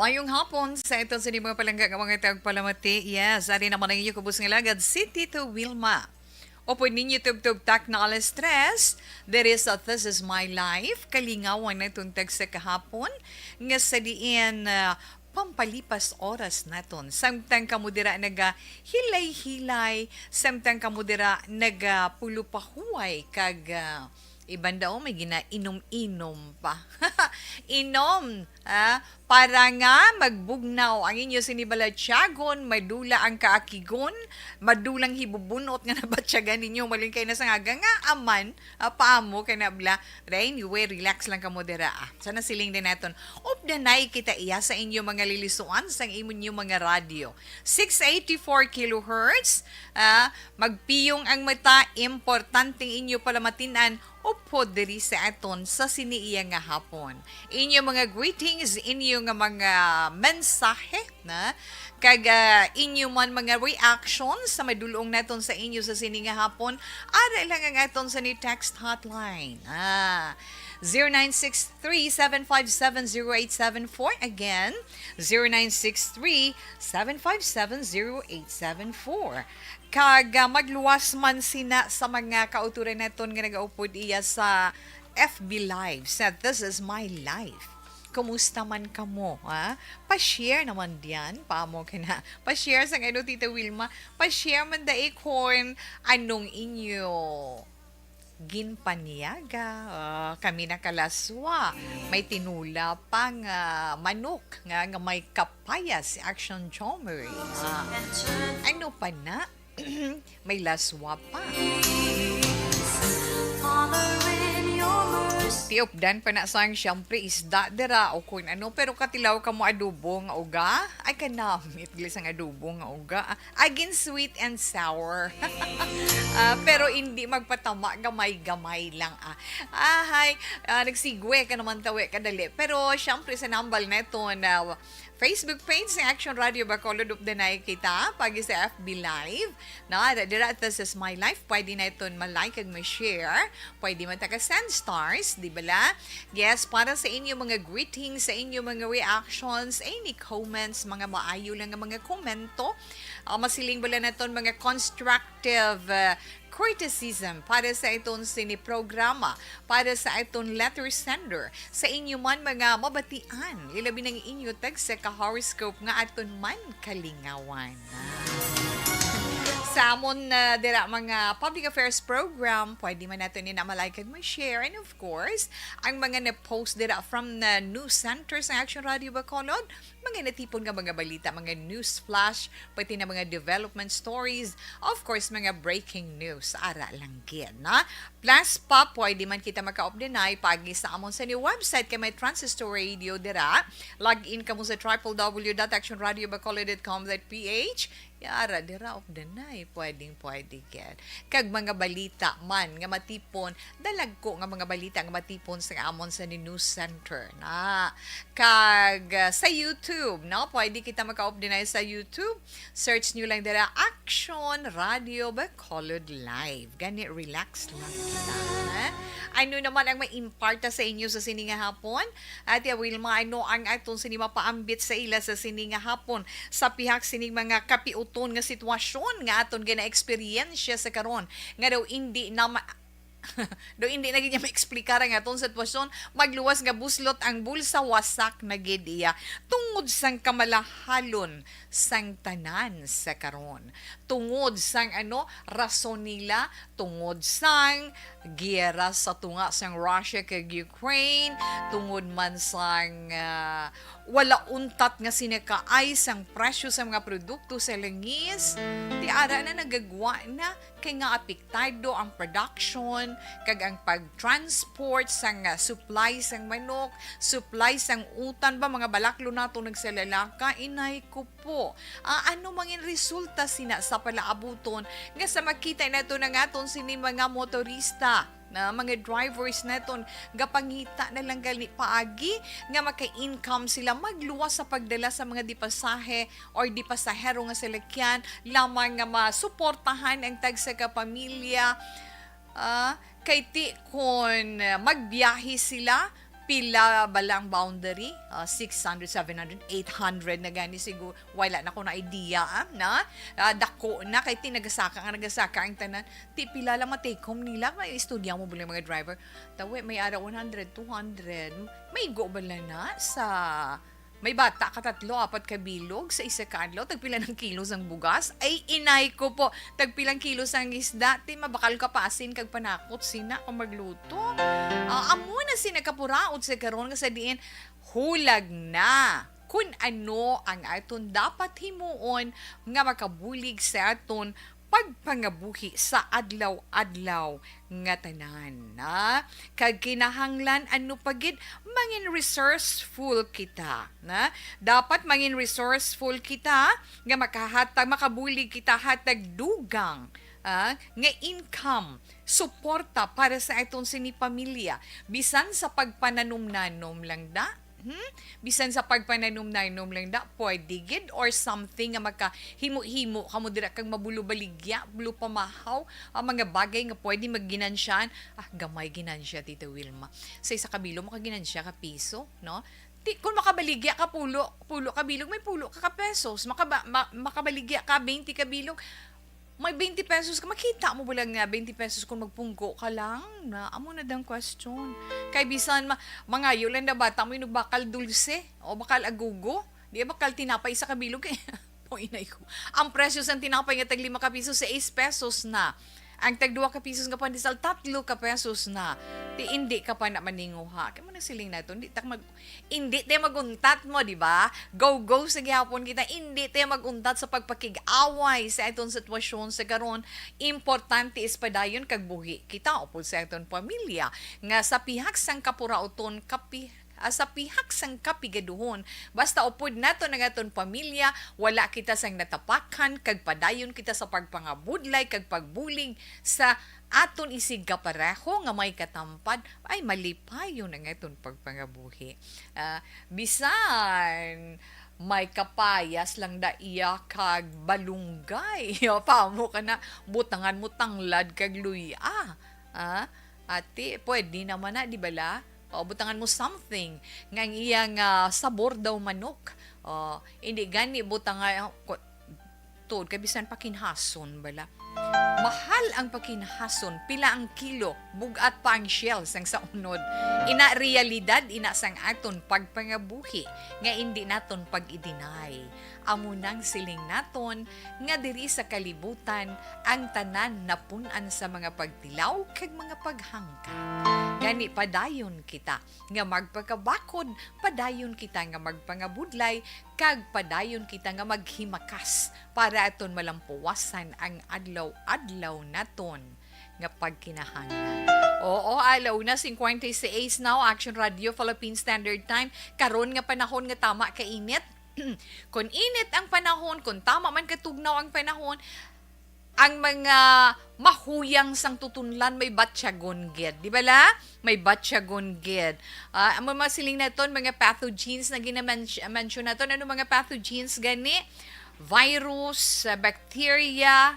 Mayong hapon sa ito sa mga palangga ng mga tagpalamati. Yes, ari naman ang inyo kubos nga lagad si Tito Wilma. O pwede ninyo tug-tug-tak na alas stress. There is a This Is My Life. Kalingawan na tuntag sa kahapon. Nga sa diin pampalipas oras naton. Samtang kamudira naga hilay-hilay. Samtang kamudira naga pulupahuay kag ibanda may ginainom-inom pa. Inom, para nga magbugnaw ang inyo sinibalatyagon, madula ang kaakigon, madulang hibubunot nga nabatyagan ninyo, malingkay na sa nga aman, paamo, kay nabla, anyway, relax lang ka mo dira. Sana siling din natin. Updanay kita iya sa inyo mga lilisuan, sa inyo mga radyo. 684 kilohertz, magpiyong ang mata, importanteng inyo palamatinan, upo diri sa aton sa siniiya nga hapon. Inyo mga greetings, inyo nga mga mensahe na kag inyo man mga reactions sa madulong naton sa inyo sa sini nga hapon, ara lang ang aton sa ni text hotline. 0963-757-0874. Again, 0963-757-0874. Kag magluwas man sina sa mga kauturan naton nga nagaupod iya sa FB Live sa This Is My Life. Kumusta man kamo, ha? Pa-share naman diyan, paamo ka na. Pa-share sa ano, Tita Wilma. Pa-share man daig kung anong inyo ginpaniyaga, kami nakalaswa, may tinula pang manok nga may kapaya si Action Chomery. Ano pa na? May laswa pa. Tiopdan pa na sang siyempre isda dira o kung ano, pero katilaw ka mo adobo nga uga, ay kanamit glis ang adobo nga uga. Agin sweet and sour. Pero hindi magpatama, gamay-gamay lang. Nagsigwe ka naman tawi kadali. Pero siyempre sa nambal na ito na Facebook page ng Action Radio Bacolod updanay kita pagi sa FB Live. Dira This Is My Life. Pwede na ito malike at ma-share. Pwede man send stars, di ba la? Yes, para sa inyo mga greetings, sa inyo mga reactions, any comments, mga maayo lang mga komento. Masiling bala na ito mga constructive criticism para sa itong siniprograma, para sa itong letter sender, sa inyo man mga mabatian, ilabi ng inyo tag sa ka-horoscope nga aton man kalingawan. Sa amon na dira mga public affairs program, pwede man natin ni na malike and ma-share. And of course, ang mga na-post dira from the news center sa Action Radio Bacolod, mga natipon nga mga balita, mga news flash, pati na mga development stories, of course, mga breaking news. Ara lang gid, na? Plus pa, pwede man kita maka-updenay pagi sa amon sa new website kay may transistor radio dira. Log in ka mo sa www.actionradiobacolod.com.ph. Yara, dira of the night, pwede get. Kag mga balita man, nga matipon, dalag ko nga mga balita nga matipon sa amon sa news center, na. Kag sa YouTube, no? Pwede kita maka-update sa YouTube. Search nyo lang dira, Action Radio Bacolod Live. Gani, relax lang kita, ha? Ano naman ang ma-imparta sa inyo sa sininga hapon? At Wilma, ano ang atong sinima paambit sa ila sa sininga hapon sa pihak sining mga kapiuton nga sitwasyon nga aton gina-experience sa karon nga daw hindi na do hindi na niya ma-explicar ang atong sitwasyon, magluwas nga buslot ang bulsa, wasak na gid iya tungod sang kamalahalon sang tanan sa karon, tungod sang rason nila, tungod sang giyera sa tunga sang Russia kag Ukraine, tungod man sang wala untat nga sinakaay sang presyo sa mga produkto sa langis, di ara na nagagwa na kay nga apektado ang production kag ang pag-transport sang supply sang manok, supply sang utan ba mga balaklo nato nagsalalaka, inay ko po. Ano mangin resulta sina sa palaabuton nga sa makita nato na ngaton sini mga motorista na mga drivers naton gapangita na lang gali paagi nga maka-income sila magluwas sa pagdala sa mga dipasahe or dipasahero nga salakyan lamang nga masuportahan ang tagsa ka pamilya kay ti kon magbiyahe sila pila ba lang boundary? 600, 700, 800 na gani siguro. Wala na ko na idea na. Dako na kay nagasaka ang tanan. Ti pila lang ma-take home nila. May istorya mo bula mga driver. Tawi may ara 100, 200. May go ba na sa may bata ka 3, 4 ka bilog sa isa ka adlaw, tagpila ng kilos ang bugas. Ay, inay ko po, tagpilang kilos ang isda. Ti, mabakal ka pasin kag panakot sina kung magluto. Amo na sinakapuraot sa karon nga sa diin, hulag na kung ano ang aton dapat himuon nga makabulig sa aton pagpangabuhi sa adlaw-adlaw nga tanan na kag kinahanglan ano pagid mangin resourceful kita na dapat mangin resourceful kita nga makabulig kita hatag dugang nga income suporta para sa aton sini pamilya bisan sa pagpananumnanom lang da. Bisan sa pagpananom-nanom lang da, pwede gid or something nga makahimo-himo kamo dira kang mabulubaligya, bulo pamahaw, ang mga bagay nga pwede magginansyan. Gamay ginansya, Tita Wilma. Sa isa kabilo, makaginansya ka piso, no? Kung makabaligya ka pulo ka bilog, may pulo ka pesos. Makabaligya ka 20 ka bilog, may 20 pesos ka, makita mo ba lang nga 20 pesos kung magpunggo ka lang na amo na dang question. Kay bisan mga yulan na bata mo yung bakal dulce o bakal agugo, di bakal tinapay sa kabilog eh. Inay ko. Ang presyo sa tinapay nga tag 5 ka piso sa 6 pesos na. Ang tag 2 ka pisos nga pandesal 3 ka pesos na. Di hindi ka pa na maninguha. Kaya mo na siling na ito. Hindi tayo maguntat mo, di ba? Go sa gihapon kita. Hindi tayo maguntat sa pagpakig-away sa itong sitwasyon sa karon. Importante is padayon kag buhi kita upod sa itong pamilya. Nga sa pihak sang kapurauton, sa pihak sang kapigaduhon. Basta upod nato ng aton pamilya, wala kita sang natapakan, kag padayon kita sa pagpangabudlay, kag pagbulig sa aton isig kapareho nga may katampad, ay malipayon ang aton pagpangabuhi. Bisan may kapayas lang da iya kag balunggay. Pamo ka na, butangan mo tanglad kag luya. Ate, pwede naman na, di bala? Butangan mo something nga iyang sabor daw manok. Hindi gani butangan tod kabisan pakinhason bala. Mahal ang pakinhason, pila ang kilo, bugat pa ang shells ang sa unod. Ina realidad, ina sang aton pagpangabuhi, nga hindi naton pag-idinay. Amo nang siling naton, nga diri sa kalibutan, ang tanan napunan sa mga pagtilaw kag mga paghangka. Gani padayon kita, nga magpagkabakod, padayon kita nga magpangabudlay, kag padayon kita nga maghimakas para aton malampuwasan ang adlaw naton nga pagkinahanglan. Oo, alaw na 56 now, Action Radio Philippine Standard Time. Karon nga panahon nga tama ka init. Kung init ang panahon, kung tama man katugnaw ang panahon, ang mga mahuyang sang tutunlan may batyagon gid. Di ba la? May batyagon gid. Ang mga siling na ton, mga pathogens na ginamention na ton, ano mga pathogens gani? Virus, bacteria,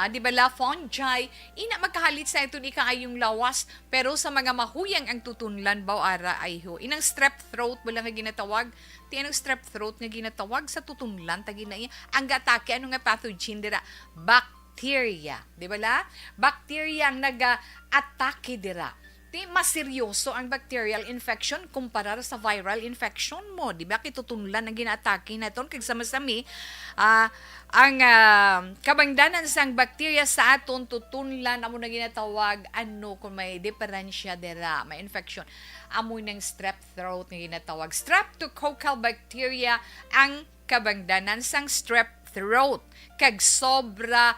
di ba la, fungi, ina magkahalit sa ito ni kaayong lawas, pero sa mga mahuyang ang tutunlan baw ara ay ho. Inang strep throat ba lang nga ginatawag? Anong strep throat nga ginatawag sa tutunlan, tagina iya. Ang gatake, ano nga pathogen dira? Bacteria, di ba la? Bacteria ang naga-atake dira. Mas seryoso ang bacterial infection kumpara sa viral infection mo. Di ba? Kitutunlan ang ginaatake na ito. Kag sama-sami, ang kabangdanan sang bacteria sa aton tutunlan, amo na ginatawag, ano, kung may diferensya dira, may infection. Amo ng strep throat nga ginatawag. Streptococcal bacteria ang kabangdanan sang strep throat. Kag sobra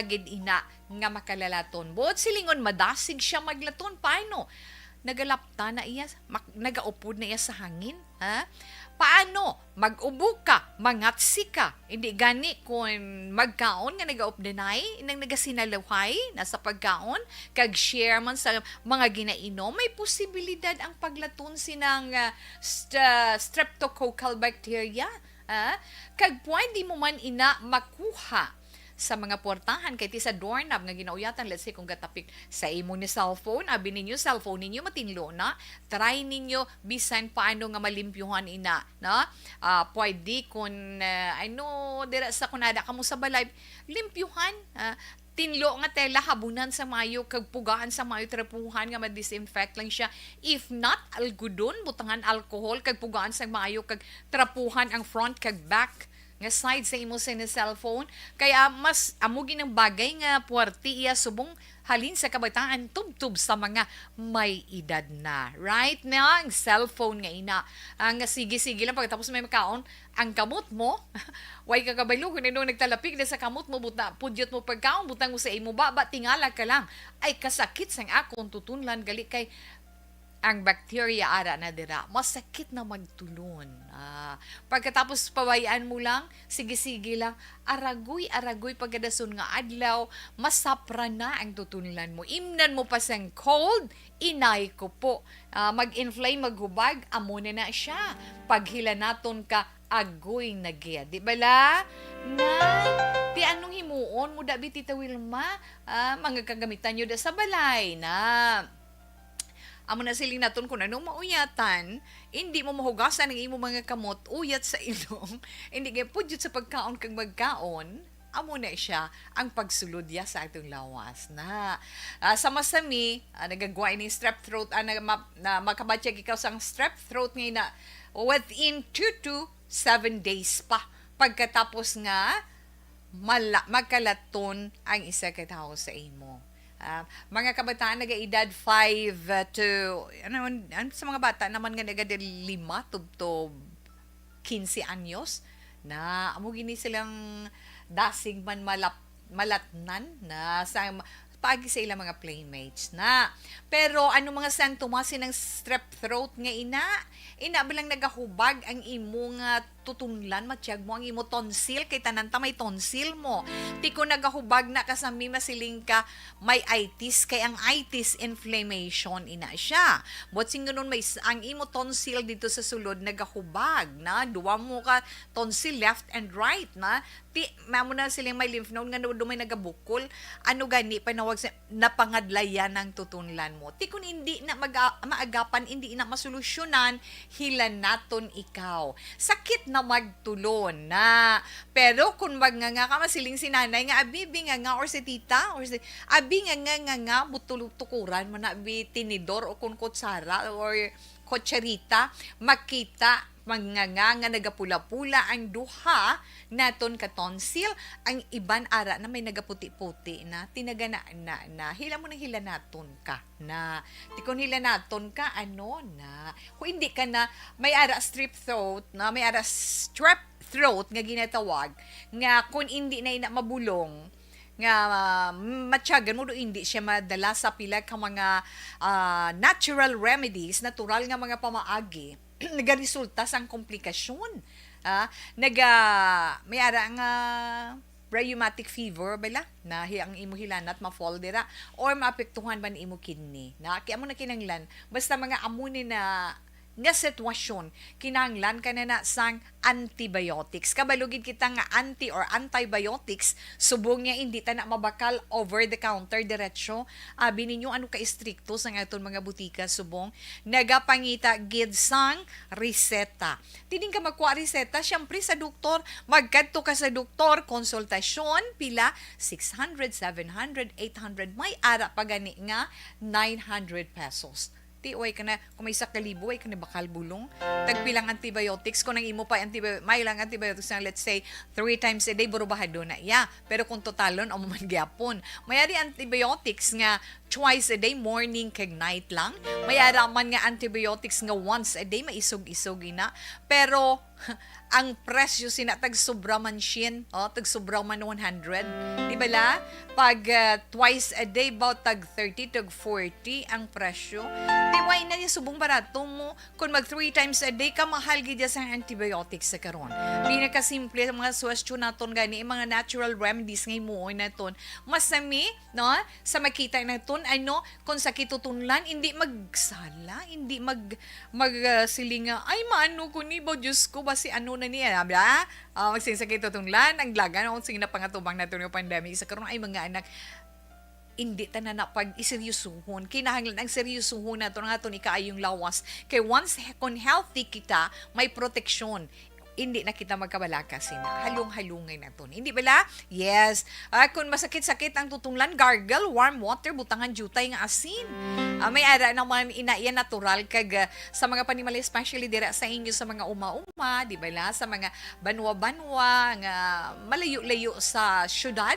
gid ina nga makalalaton. Buot silingon madasig siya maglaton. Paano? Nagalapta na iya, nagaupod na iya sa hangin. Paano? Mag-ubo ka, mangatsi ka. Hindi gani kung magkaon nga nagaupdenay, nang nagasinalahay, nasa pagkaon, kag share man sa mga ginainom, may posibilidad ang paglaton sinang streptococcal bacteria. Kag pwede mo man ina makuha sa mga portahan kay ti sa doorknob nga ginauyatan, let's say kung gatapik sa imo ni cellphone, abi ninyo cellphone ninyo matinlo na, try ninyo bisan paano nga malimpyuhan ina na. Pwede kung ano dira sa kunada kamo sa balay limpyuhan, tinlo nga tela habunan sa mayo kag pugaan sa mayo trapuhan nga ma-disinfect lang siya. If not, algodon butangan alcohol kag pugaan sa mayo kag trapuhan ang front kag back nga side sa imo sa cellphone. Kaya mas amugi ng bagay nga puwerti iya subong halin sa kabataan tubtub sa mga may edad na. Right? Na ang cellphone nga ina. Ang sige-sige lang pagkatapos may makaon, ang kamot mo, way kakabalo kung ano nagtalapik na sa kamot mo, pudyot mo pagkaon, butang mo sa imo baba, tingala ka lang. Ay kasakit sang akong tutunlan, gali kay ang bacteria ara na dira, masakit na magtulon. Pagkatapos pabayaan mo lang, sige-sige lang, aragoy pagkadason nga adlaw, masapra na ang tutunlan mo. Imnan mo pa sang cold, inay ko po. Mag-inflame, maghubag, amo na siya. Paghila naton ka, agoy na gaya. Di bala? Na, ti anong himuon mo dabi tita Wilma? Mga kagamitan nyo da sa balay na. Amo na siling naton kung anong mauyatan, hindi mo mahugasan ang imo mga kamot, uyat sa ilong, hindi kaya pudyot sa pagkaon kag magkaon, amo na siya ang pagsuludya sa atong lawas na. Sa masami, nagagwa ni strep throat, na makabatsyag ikaw sa strep throat ngayon na within 2 to 7 days pa. Pagkatapos nga, magkalaton ang isa ka tao sa imo. Mga kabataan nag-edad 5 to sa mga bata naman nga nagada 5 to 15 anyos na amo gini silang dasig man malatnan na sa pagi sa ilang mga playmates na. Pero ano mga santumasin ng strep throat nga ina bilang nagahubag ang imong tutunlan, matiyag mo ang imo tonsil, kay tananta may tonsil mo. Ti ko nagahubag na kasami masiling ka, may itis, kay ang itis inflammation ina siya. But singunon may ang imo tonsil dito sa sulod nagahubag na, duwa mo ka tonsil left and right na, ti mamo na siling may lymph node nga dumay nagabukol, ano gani panawag sa napangadlayan ng tutunlan mo. Ti kun hindi na maagapan, hindi na masolusyonan, hilan naton ikaw. Sakit na magtulon na. Pero kung magnganga ka masiling si nanay nga abi nga or si tita or si abi nga butulutukuran mo na abi tinidor o kun kutsara or kutsarita makita manganga nga nagapula-pula ang duha naton ka tonsil, ang iban ara na may nagaputi-puti na tinaga na hila mo na hila naton ka na tikon hila naton ka ano na kung hindi ka na may ara strep throat na may ara strep throat nga ginatawag nga kung hindi na ina mabulong nga matyagan mo do hindi siya madala sa pila ka mga natural remedies, natural nga mga pamaagi nagaresulta sang komplikasyon. May ara nga rheumatic fever bala na ang imo hilanat ma-fall dira or maapektuhan man imo kidney. Na kaya mo na kinanglan basta mga amuni na nga sitwasyon kinahanglan ka na sang antibiotics. Kabalugid kita nga anti or antibiotics subong nga hindi ta na mabakal over the counter diretso. Abi ninyo ano ka istrikto sa aton mga butika subong nagapangita gid sang reseta. Tiding ka magkuha reseta syempre sa doktor, magkadto ka sa doktor, konsultasyon pila 600, 700, 800 may ara pa gani nga 900 pesos. Oy ka na, kung may 1,000, ay ka na bakal bulong. Tagpilang antibiotics, kung nang imo pa may lang antibiotics na let's say 3 times a day, burubahado na. Yeah. Pero kung totalon, o man gyapon. Mayari antibiotics nga twice a day, morning kag night lang. Mayara man nga antibiotics nga once a day, maisog-isog na. Pero ang presyo sina tag sobra man shin, tag sobra man 100. Di ba la? Pag twice a day about tag 30 tag 40 ang presyo. Di why na ni subong barato mo kung mag 3 times a day ka mahal gid sa antibiotics sa karon. Pinakasimple ang mga suwestyon naton gani mga natural remedies ngay mo naton. Masami no sa makita naton kung sakit tutunlan, hindi magsala, hindi silinga, ay maano ko ni, ba Diyos ko, basi ano na niya, ba? Magsinsakit tutunlan, ang lagan, kung sige na pangatubang na ito yung pandemic, sa karoon ay mga anak, hindi ta na pag-iseryosuhon. Kinahanglan ang seryosuhon na ito nga ito ni kaayong lawas. Kay once kung healthy kita, may proteksyon. Hindi na kita magkabalaka sina. Halong-halungay na ito. Hindi bala? Yes. Kung masakit-sakit ang tutunglan, gargle, warm water, butangan jutay nga asin. May ara naman inaiya natural kag sa mga panimali, especially dira sa inyo sa mga uma-uma, di bala? Sa mga banwa-banwa, nga malayo-layo sa syudad,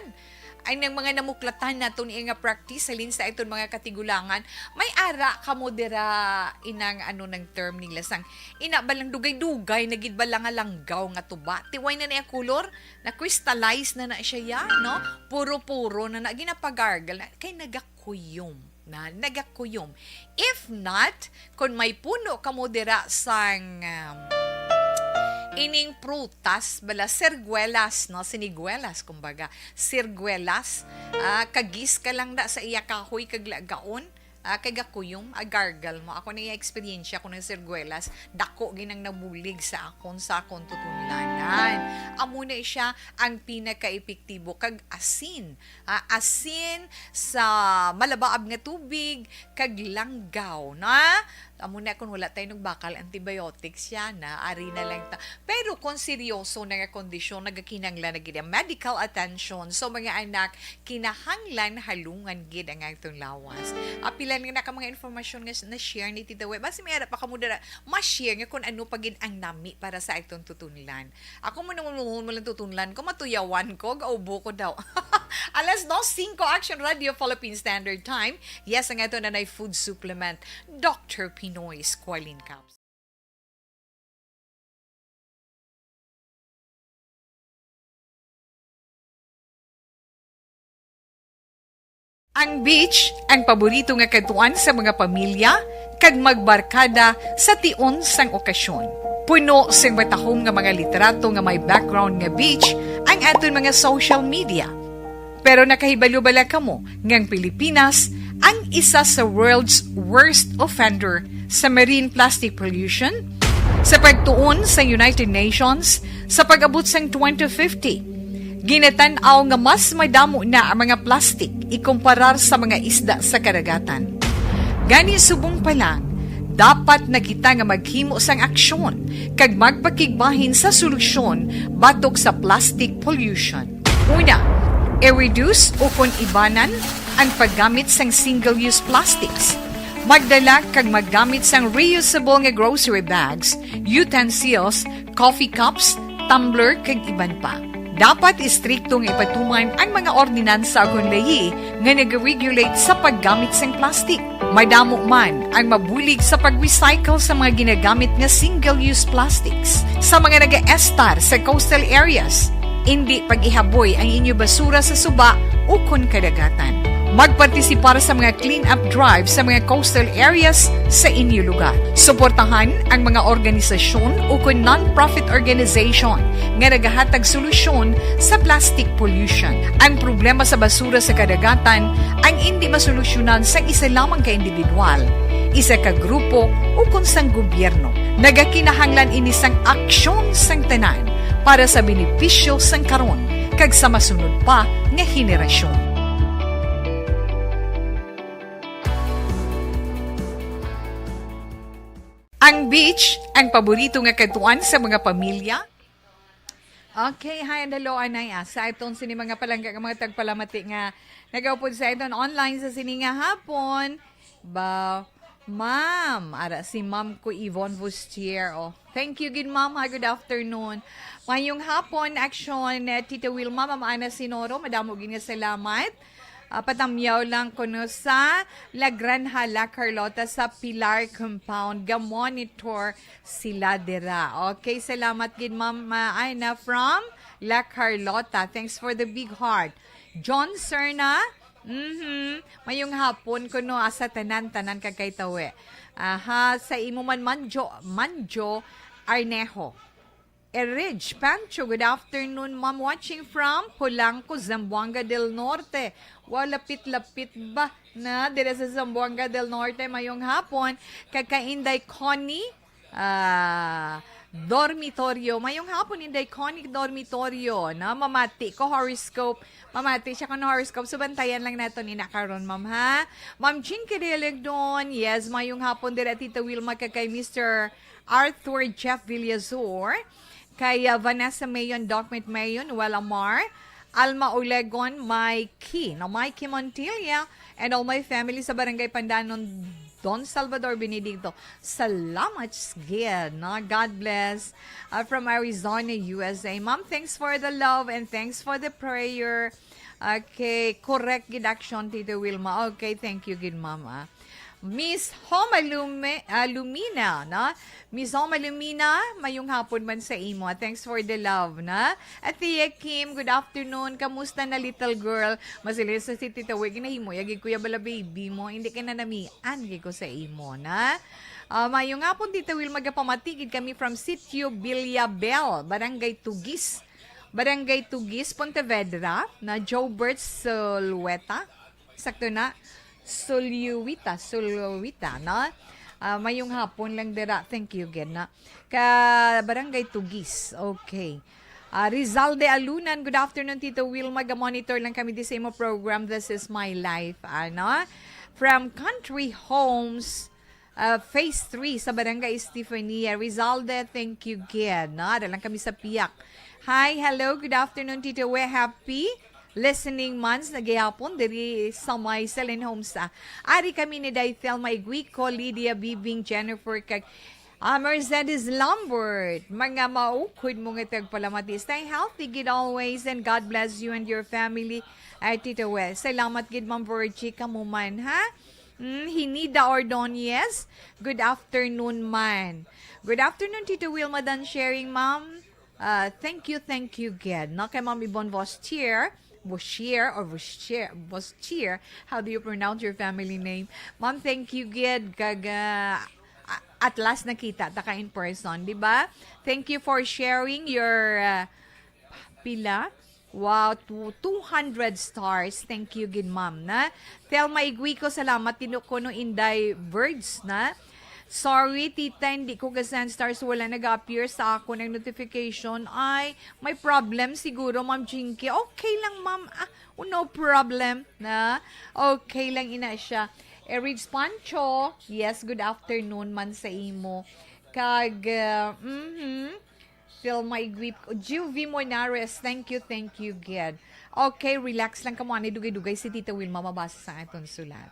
ay nang mga namuklatan na ito nga practice salin sa itong mga katigulangan, may ara kamo dira inang ng term nila sang ina balang dugay-dugay nagid balang nga langgaw nga tuba tiway na niya kulor na crystallize na siya ya, no, puro-puro na ginapagargal na kay nagakuyom if not kung may puno kamo dira sang ining prutas, bala, sirguelas, no? Siniguelas, kumbaga. Sirguelas, kagis ka lang da sa iya kahoy kaglagaon, kagakuyom, gargle mo. Ako na experience ko ng sirguelas, dako ginang nabulig sa akon tutunlanan. Amo na siya ang pinaka-epektibo kag asin. Asin sa malabaab nga tubig, kag langgaw, na? Amo na kung wala tayo ng bakal antibiotics siya na ari na lang ta. Pero kung seryoso na nga kondisyon nagakinanglan na gid medical attention so mga anak kinahanglan halungan gid ang atong lawas. Apilan nga ka mga informasyon nga na share ni Tita Web. Basi may ara pa kamo dara ma-share nga kung ano pagid ang nami para sa itong tutunlan. Ako mo nang mo lang tutunlan ko matuyawan ko gaubo ko daw. Alas 2:05 Action Radio Philippine Standard Time. Yes, ang ito na food supplement Dr. Pinoy Squalene Caps. Ang beach ang paborito nga katuan sa mga pamilya kag magbarkada sa tion sang okasyon. Puno sing matahom nga mga litrato nga may background nga beach ang aton mga social media. Pero nakahibalo bala kamo ngang Pilipinas ang isa sa world's worst offender sa marine plastic pollution? Sa pagtuon sa United Nations, sa pag-abot sang 2050, ginatanaw nga mas madamo na ang mga plastic ikumparar sa mga isda sa karagatan. Gani subong pa lang, dapat na kita nga maghimo sang aksyon kag magpakigbahin sa solusyon batok sa plastic pollution. Una, i-reduce o kung ibanan ang paggamit sang single-use plastics. Magdala kag maggamit sang reusable nga grocery bags, utensils, coffee cups, tumbler kag iban pa. Dapat istriktong ipatuman ang mga ordinansa akong lahi nga nag-regulate sa paggamit sang plastic. Madamo man ang mabulig sa pag-recycle sa mga ginagamit nga single-use plastics. Sa mga nag-estar sa coastal areas, hindi pag-ihaboy ang inyo basura sa suba o kun kadagatan. Magpartisipar sa mga clean-up drive sa mga coastal areas sa inyo lugar. Suportahan ang mga organisasyon o kung non-profit organization nga nagahatag solusyon sa plastic pollution. Ang problema sa basura sa kadagatan ang hindi masolusyonan sa isa lamang ka individual, isa ka grupo o kung sang gobyerno. Nagakinahanglan inisang aksyon sang tanan para sa benepisyo sang karon kag sa masunod pa nga henerasyon. Ang beach, ang paborito nga katuan sa mga pamilya. Okay, hi, andalo, anay. Sa itong sini mga palangga, mga tagpalamati nga nagaupod sa itong online sa sini nga hapon. Ma'am, ara si Ma'am ko Yvonne Bustier. Oh, thank you, good ma'am. Good afternoon. Ngayong hapon, action, Tita Wilma, Ma'am Ana Sinoro, madamo nga salamat. Patamyaw lang kuno sa La Granhala, Carlota sa Pilar Compound. Ga-monitor sila dira. Okay, salamat gid Ma'am Aina from La Carlota. Thanks for the big heart. John Serna, mayong hapon kuno asa tanan-tanan kagay tawe. Sa imo man Manjo Arnejo. Eridge Pancho, good afternoon, ma'am. Watching from Polanco, Zamboanga del Norte. Lapit-lapit ba na dire sa Zamboanga del Norte mayong hapon? Kakainday Connie, dormitorio. Mayong hapon, Inday Connie dormitorio. Na mamati ko horoscope. Mamati siya ko ng horoscope. So, bantayan lang nato ni nakaroon, ma'am, ha? Ma'am Jean Kirilig doon. Yes, mayong hapon dire Tita Wilma kay Mr. Arthur Jeff Villazor. Kay Vanessa Mayon, Document Mayon, Walamar, Alma Olegon, Mikey, Mikey Montilla, and all my family sa Barangay Pandanon, Don Salvador Benedicto. Salamat, Gid. No? God bless. From Arizona, USA. Ma'am, thanks for the love and thanks for the prayer. Okay, correct gid action, Tito Wilma. Okay, thank you, Gid Mama. Miss Homa Lumina, na? Miss Homa Lumina, mayong hapon man sa imo. Thanks for the love, na? At Tia Kim, good afternoon. Kamusta na little girl? Masilis sa si Tita Wig, hinahimo, yagig kuya bala baby mo. Hindi ka na namian, ko sa imo, na? Mayong hapon, Tita Will, magapamatigid kami from Sitio Villabel, Barangay Tugis. Barangay Tugis, Pontevedra, na Jobert Sulweta. Sakto na. Suluwita, na? Mayong hapon lang dira. Thank you, again, na? Barangay Tugis. Okay. Rizal de Alunan, good afternoon, Tito Will. Mag-monitor lang kami di sa imo program. This is my life. Ano? From Country Homes, Phase 3 sa Barangay Estefania. Rizalde, thank you, again. Na? Dalang kami sa Piyak. Hi, hello, good afternoon, Tito Will. Happy listening months na gihapon diri sa may Selen Homes. Ari kami ni Daithel Maiguico, Lydia Bibing, Jennifer kag Mercedes Lambert. Mga maukod mo nga tagpalamati. Stay healthy, gid always, and God bless you and your family. Tito Wes, salamat gid Ma'am Virgie kamuman, ha? Hinida Ordonez, good afternoon man. Good afternoon, Tito Wilma, done sharing, ma'am. Thank you, gid. No, kay Ma'am Yvonne Vostier, how do you pronounce your family name? Ma'am, thank you, Gid. At last nakita, taka in person, di ba? Thank you for sharing your pila. Wow, 200 stars. Thank you, Gid, ma'am, na? Telma Iguico, salamat. Tinukuno Inday Birds, na? Sorry, tita, hindi ko ka-send stars. Wala nag-appear sa ako ng notification. Ay, may problem siguro, Ma'am Jinky. Okay lang, ma'am. No problem. Na? Okay lang, ina siya. Eric Pancho, yes, good afternoon man sa imo. Kag, Phil Maiguip. Juvie Monares, thank you, Ged. Okay, relax lang ka mo. Dugay-dugay si Tita Wilma mabasa sa aton sulat.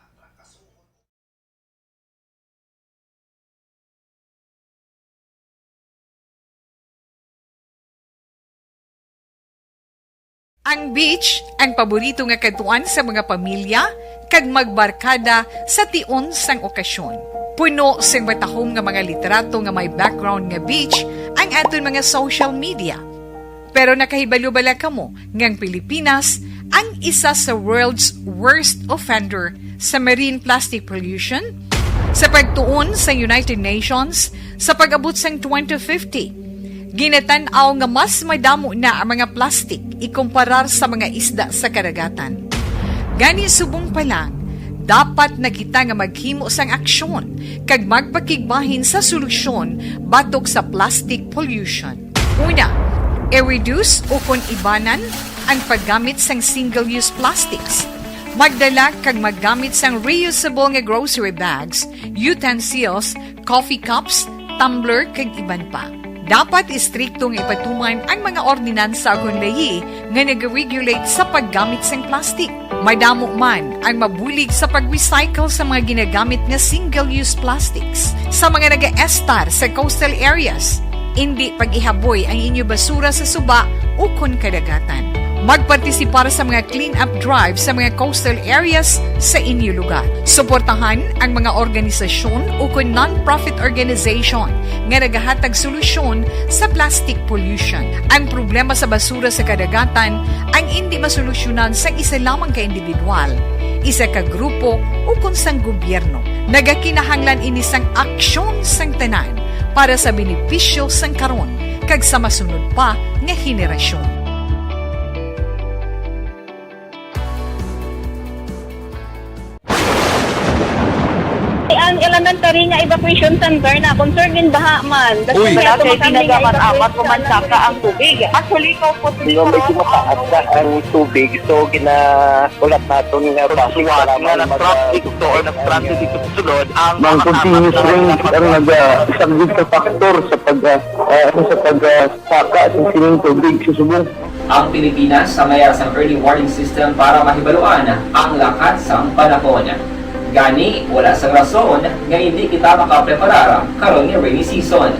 Ang beach, ang paborito nga katuan sa mga pamilya, kag magbarkada sa tion sang okasyon. Puno sang batahom nga mga litrato nga may background nga beach, ang aton mga social media. Pero nakahibalo bala kamo ngang Pilipinas ang isa sa world's worst offender sa marine plastic pollution? Sa pagtuon sa United Nations, sa pag-abot sang 2050, ginatanaw nga mas madamo na ang mga plastic ikumparar sa mga isda sa karagatan. Gani subong pa lang, dapat na kita nga maghimo sang aksyon kag magpakigbahin sa solusyon batok sa plastic pollution. Una, i-reduce o kung ibanan ang paggamit sang single-use plastics. Magdala kag maggamit sang reusable nga grocery bags, utensils, coffee cups, tumbler kag iban pa. Dapat istriktong ipatuman ang mga ordinansa akong lahi nga nag-regulate sa paggamit ng plastic. Madamo man ang mabulig sa pag-recycle sa mga ginagamit na single-use plastics. Sa mga nag-estar sa coastal areas, hindi pag-ihaboy ang inyo basura sa suba o kon kadagatan. Magpartisipar sa mga clean-up drive sa mga coastal areas sa inyo lugar. Suportahan ang mga organisasyon o kung non-profit organization nga nagahatag solusyon sa plastic pollution. Ang problema sa basura sa kadagatan ang hindi masolusyonan sa isa lamang ka individual, isa ka grupo o kung sang gobyerno. Nagakinahanglan ini sang aksyon sang tanan para sa benepisyo sang karon kag sa masunod pa nga henerasyon. Ang elementary nga evacuation center na concern din baha man. Uy, Kasi kasi tinagaman apat pumansaka ang tubig. Actually, ikaw po Yung medyo mataas na ang tubig, so ulat natin nga pasuwat nga nag-traffic to or nag-transit dito sa sulod ang ng continuous rain ang nag-subject sa factor sa pagsaka sa sining tubig sa subong. Ang Pilipinas sa mayroon sa early warning system para mahibaluan ang lakat sa panahon. Gani, wala sa rason nga hindi kita makapreparar karon nga rainy season.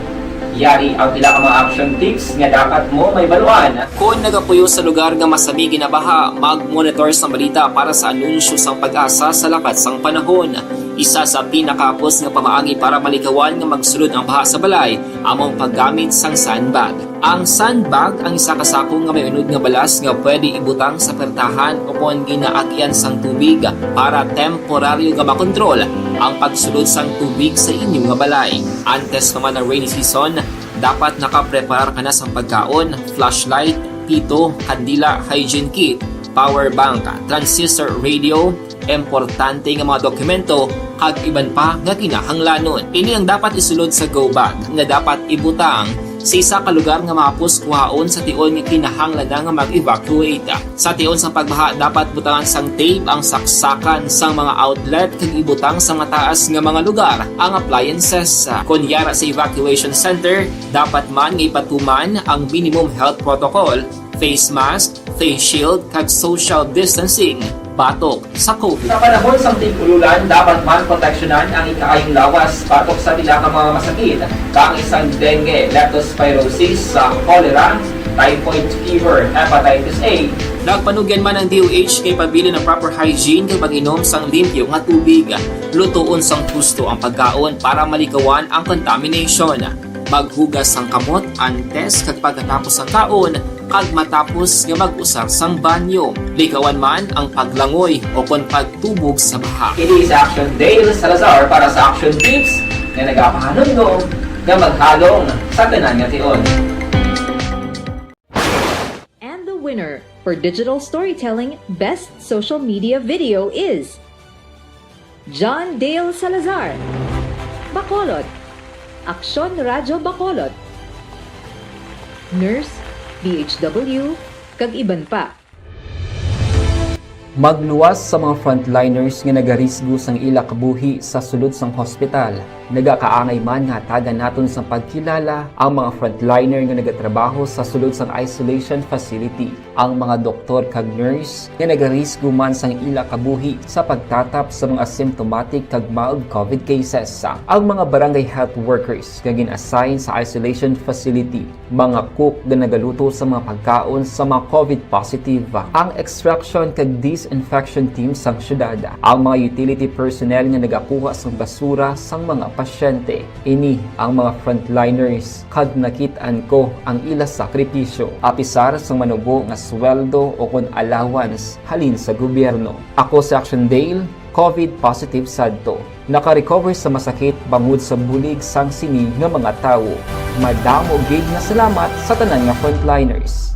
Yari ang pila ka mga action tips nga dapat mo may baluan. Kung nagapuyo sa lugar nga masabi ginabaha, mag-monitor sa balita para sa anunsyo sang pag-asa sa lakat sang panahon. Isa sa pinakapos nga pamaagi para malikawan nga magsulod ang baha sa balay, among paggamit sang sandbag. Ang sandbag ang isa kasakong nga may unod nga balas nga pwede ibutang sa pertahan upon ginaagyan sang tubig para temporaryo nga makontrol ang pagsulod sang tubig sa inyong nga balay. Antes naman ng rainy season, dapat nakapreparar ka na sa pagkaon, flashlight, pito, kandila, hygiene kit, power bank, transistor radio, importante nga mga dokumento kag iban pa nga kinahanglanon. Ini ang dapat isulod sa go bag nga dapat ibutang sa isa ka lugar nga mapos kuhaon sa tion nga kinahanglan nga mag-evacuate. Sa tion sa pagbaha dapat butangan sang tape ang saksakan sang mga outlet kag ibutang sa mga taas nga mga lugar ang appliances. Kunyara sa evacuation center, dapat man nga ipatuman ang minimum health protocol, face mask, face shield kag social distancing batok sa COVID. Sa panahon sa tig-ululan, dapat man proteksyonan ang ikaayong lawas batok sa pila ka mga masakit, kang isang dengue, leptospirosis, cholera, typhoid fever, hepatitis A. Nagpanugyan man ang DOH kay pabili ng proper hygiene kay pag-inom sang limpyo nga tubig. Lutuon sang gusto ang pagkaon para malikawan ang contamination. Maghugas sang kamot antes kag pagkatapos ang kaon kag matapos nga mag-usar sang banyo. Likawan man ang paglangoy o kon pagtubog sa baha. It is Action Dale Salazar para sa Action Tips na nagapahanong nga maghalong sa tanan nga tion. And the winner for Digital Storytelling Best Social Media Video is John Dale Salazar, Bacolod, Aksyon Radyo Bacolod, Nurse, DHW, kag iban pa. Magluwas sa mga frontliners nga nagarisgo sang ila kabuhi sa sulod sang hospital. Nagakaangay man nga tagan naton sa pagkilala ang mga frontliner nga nagatrabaho sa sulod sang isolation facility. Ang mga doktor kag nurse nga nagarisgo man sang ila kabuhi sa pagtatap sa mga symptomatic kag mild COVID cases. Ang mga barangay health workers nga gin-assign sa isolation facility, mga cook nga nagaluto sa mga pagkaon sa mga COVID positive. Ang extraction kag disinfection team sang syudad, ang mga utility personnel nga nagakuha sang basura sang mga pasyente. Ini ang mga frontliners kad nakitaan ko ang ila sakripisyo apisar sang manubo nga sweldo o kon allowance halin sa gobyerno. Ako sa Action Dale, COVID positive sadto. Naka-recover sa masakit bangod sa bulig sang sini nga mga tawo. Madamo gig na salamat sa tanan nga frontliners.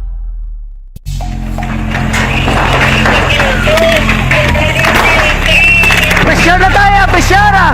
Presyara tayo! Presyara!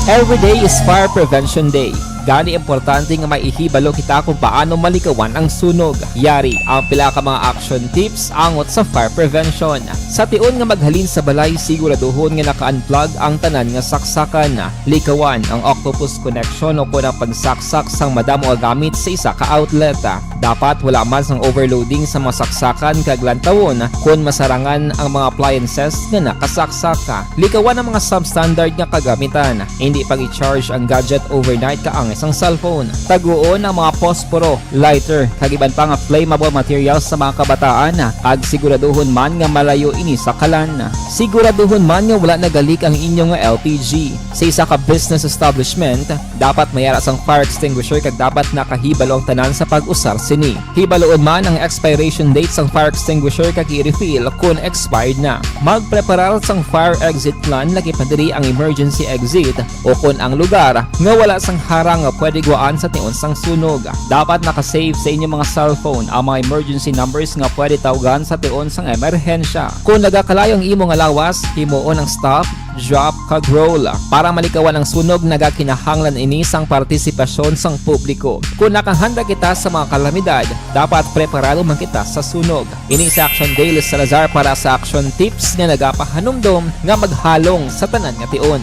Every day is Fire Prevention Day. Gani importante nga maihibalo kita kung paano malikawan ang sunog. Yari ang pila ka mga action tips angot sa fire prevention. Sa tion nga maghalin sa balay, siguraduhon nga naka-unplug ang tanan nga saksakan. Likawan ang octopus connection o kung ang pagsaksak sang madamo nga gamit sa isa ka outlet. Dapat wala man sang overloading sa mga saksakan kag lantawon kung masarangan ang mga appliances nga nakasaksaka. Likawan ang mga substandard nga kagamitan. Hindi pag i-charge ang gadget overnight kaang sang cellphone. Taguon ang mga posporo, lighter, kag iban pa nga flammable materials sa mga kabataan ag siguraduhon man nga malayo ini sa kalan. Siguraduhon man nga wala nagalik ang inyong LPG. Sa isa ka business establishment, dapat mayara sang fire extinguisher kag dapat nakahibalo ang tanan sa pag-usar sini. Hibaloon man ang expiration date sang fire extinguisher kag i-refill kung expired na. Magpreparar sang fire exit plan lagi pa diri ang emergency exit o kung ang lugar nga wala sang harang nga pwede guaan sa tiun sang sunog. Dapat nakasave sa inyong mga cellphone ang mga emergency numbers nga pwede tawagan sa tiun sang emerhensya. Kung nagakalayo ang imo nga lawas, himuon ang stop, drop kag roll para malikawan ang sunog nagakinahanglan ini sang partisipasyon sang publiko. Kung nakahanda kita sa mga kalamidad, dapat preparado man kita sa sunog. Ini sa Action Dale Salazar para sa action tips nga nagapahanumdom nga maghalong sa tanan nga tion.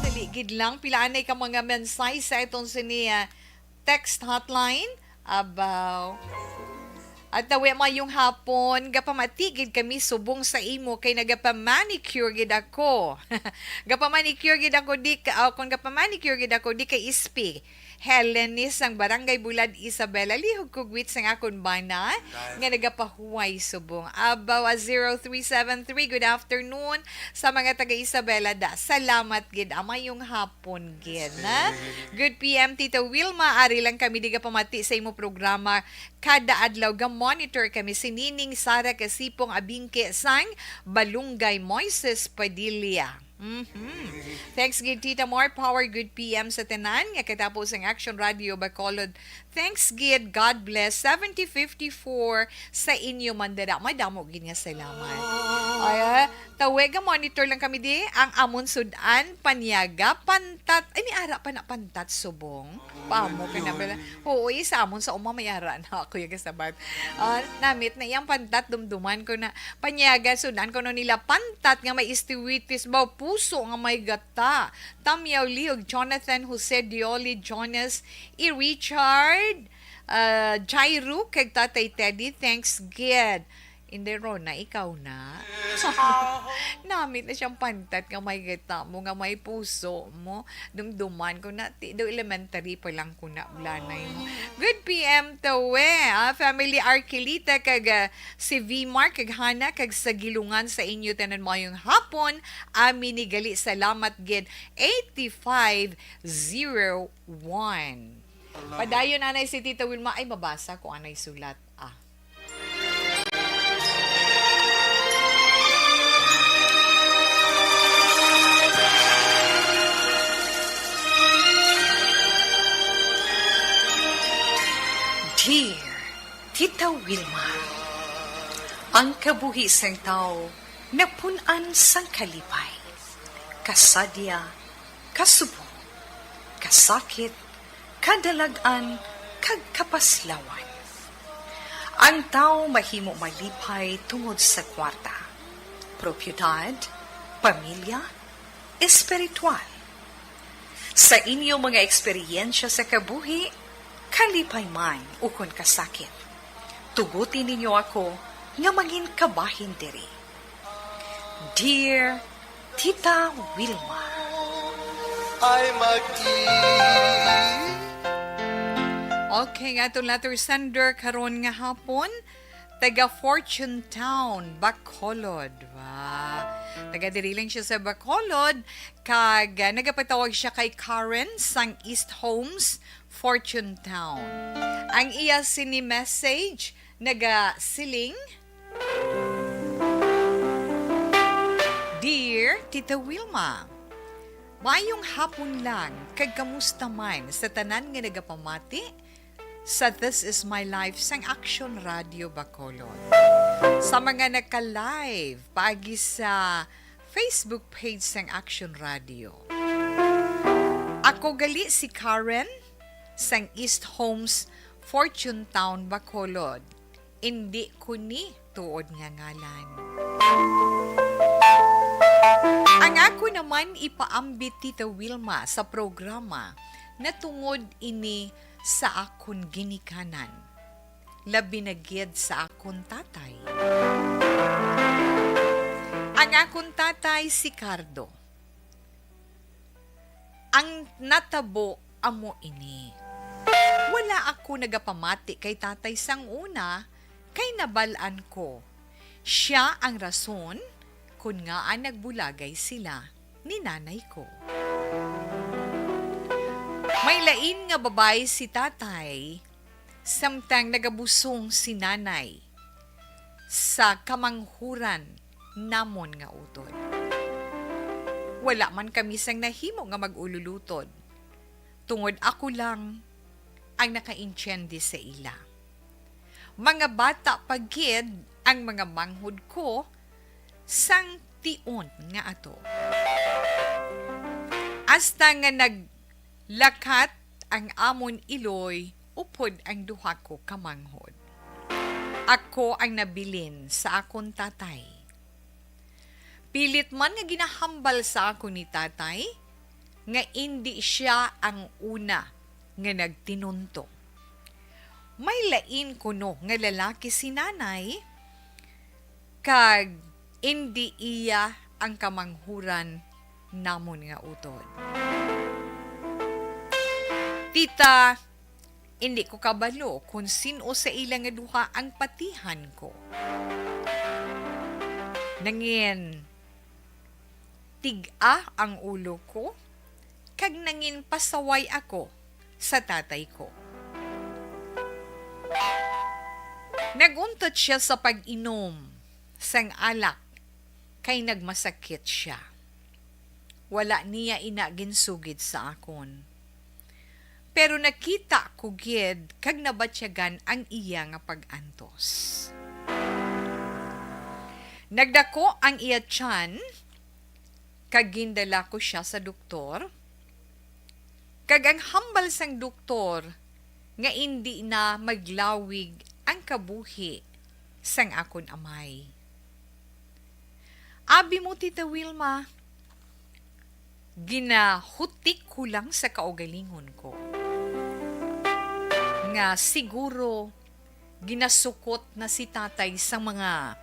Taligid lang, pilaanay ka mga mensay sa itong siniya text hotline about at tawi mayong hapon, gapamatigid kami subong sa imo kay nagapamanicure gid ako. Gapamanicure gid ako kung gapamanicure gid ako di kay ispi. Helenis ang Barangay Bulad Isabela lihog kugwit sang akon bana nga nagapahuway subong. Abaw 0373 good afternoon sa mga taga Isabela da. Salamat gid amayong hapon gid na. Good PM Tita Wilma, ari lang kami diga pamati sa imo programa kada adlaw ga monitor kami si Nining Sara Kasipong Abingke sang Balungay Moises Padilla. Thanks gid Tita, more power, good PM sa tanan nga katapos ang Action Radio Bacolod. Thanks gid, God bless. 7054 sa inyo mandara. Madamo gid nga salamat. Ay, tawega monitor lang kami di ang amon sudan panyaga pantat. Ay ni ara pa na pantat subong. Pamo kinabela. Oo, isa amon sa umamayara na ako yung kasabat. Namit na iyang pantat dumduman ko na panyaga sudan ko no nila pantat nga may istiwitis baw puso nga may gata. Tamyaw Liog, Jonathan Jose Dioli, Jonas, Richard, Jairu, kag Tatay Teddy, thanks gid. Hindi Rona, ikaw na. Namit na siyang pantat nga may gata mo, nga may puso mo. Dumduman ko na, do elementary pa lang ko na ulanay mo. Good PM to Family Arquilita kag si V-Mark kag Hana kag sa gilungan sa inyo tanan mo yung hapon. Amin ni gali salamat gid 8501. Padayon anay si Tita Wilma ay mabasa ko anay sulat. Dear Tita Wilma, ang kabuhi sang tao napunan sang kalipay, kasadya, kasubo, kasakit, kadalagan, kag kapaslawan. Ang tao mahimo malipay tungod sa kwarta, propiedad, pamilya, espiritual. Sa inyo mga eksperyensya sa kabuhi, kalipay man ukon kasakit. Tugutin ninyo ako nga maging kabahin diri. Dear Tita Wilma, okay nga itong letter sender karon nga hapon, taga Fortune Town, Bacolod. Taga diri lang siya sa Bacolod, kag nagapatawag siya kay Karen sang East Homes, Fortune Town. Ang iya sini message naga-siling, Dear Tita Wilma, mayong hapon lang kag kamusta man sa tanan nga nagapamati sa This Is My Life sang Action Radio Bacolod. Sa mga naka-live pagi sa Facebook page sang Action Radio. Ako gali si Karen sang East Homes, Fortune Town, Bacolod. Hindi ko ni tuod nga ngalan. Ang ako naman ipaambit Tita Wilma sa programa na tungod ini sa akon ginikanan. Labi na gid sa akon tatay. Ang akon tatay si Cardo. Ang natabo amo ini. Wala ako nagapamati kay tatay sang una, kay nabalaan ko. Siya ang rason kung nga nagbulagay sila ni nanay ko. May lain nga babae si tatay, samtang nagabusong si nanay sa kamanghuran namon nga utod. Wala man kami sang nahimo nga mag-ululutod. Tungod ako lang ang nakaintyendi sa ila. Mga bata pagid ang mga manghud ko sang tion nga ato. Hasta nga naglakat ang amon iloy, upod ang duha ko kamanghod. Ako ang nabilin sa akon tatay. Pilit man nga ginahambal sa ako ni tatay, nga hindi siya ang una nga nagtinunto. May lain kuno nga lalaki si nanay, kag hindi iya ang kamanghuran namon nga utod. Tita, hindi ko kabalo kung sino sa ilang nga duha ang patihan ko. Nangin, tiga ang ulo ko, kag nangin pasaway ako sa tatay ko. Naguntot siya sa pag-inom sang alak, kay nagmasakit siya. Wala niya inaginsugid sa akon. Pero nakita ko gid kag nabatsyagan ang iya nga pag-antos. Nagdako ang iya tiyan, kag gindala ko siya sa doktor, kag ang hambal sang doktor nga hindi na maglawig ang kabuhi sang akon amay. Abi mo, Tita Wilma, ginahutik ko lang sa kaugalingon ko. Nga siguro ginasukot na si tatay sa mga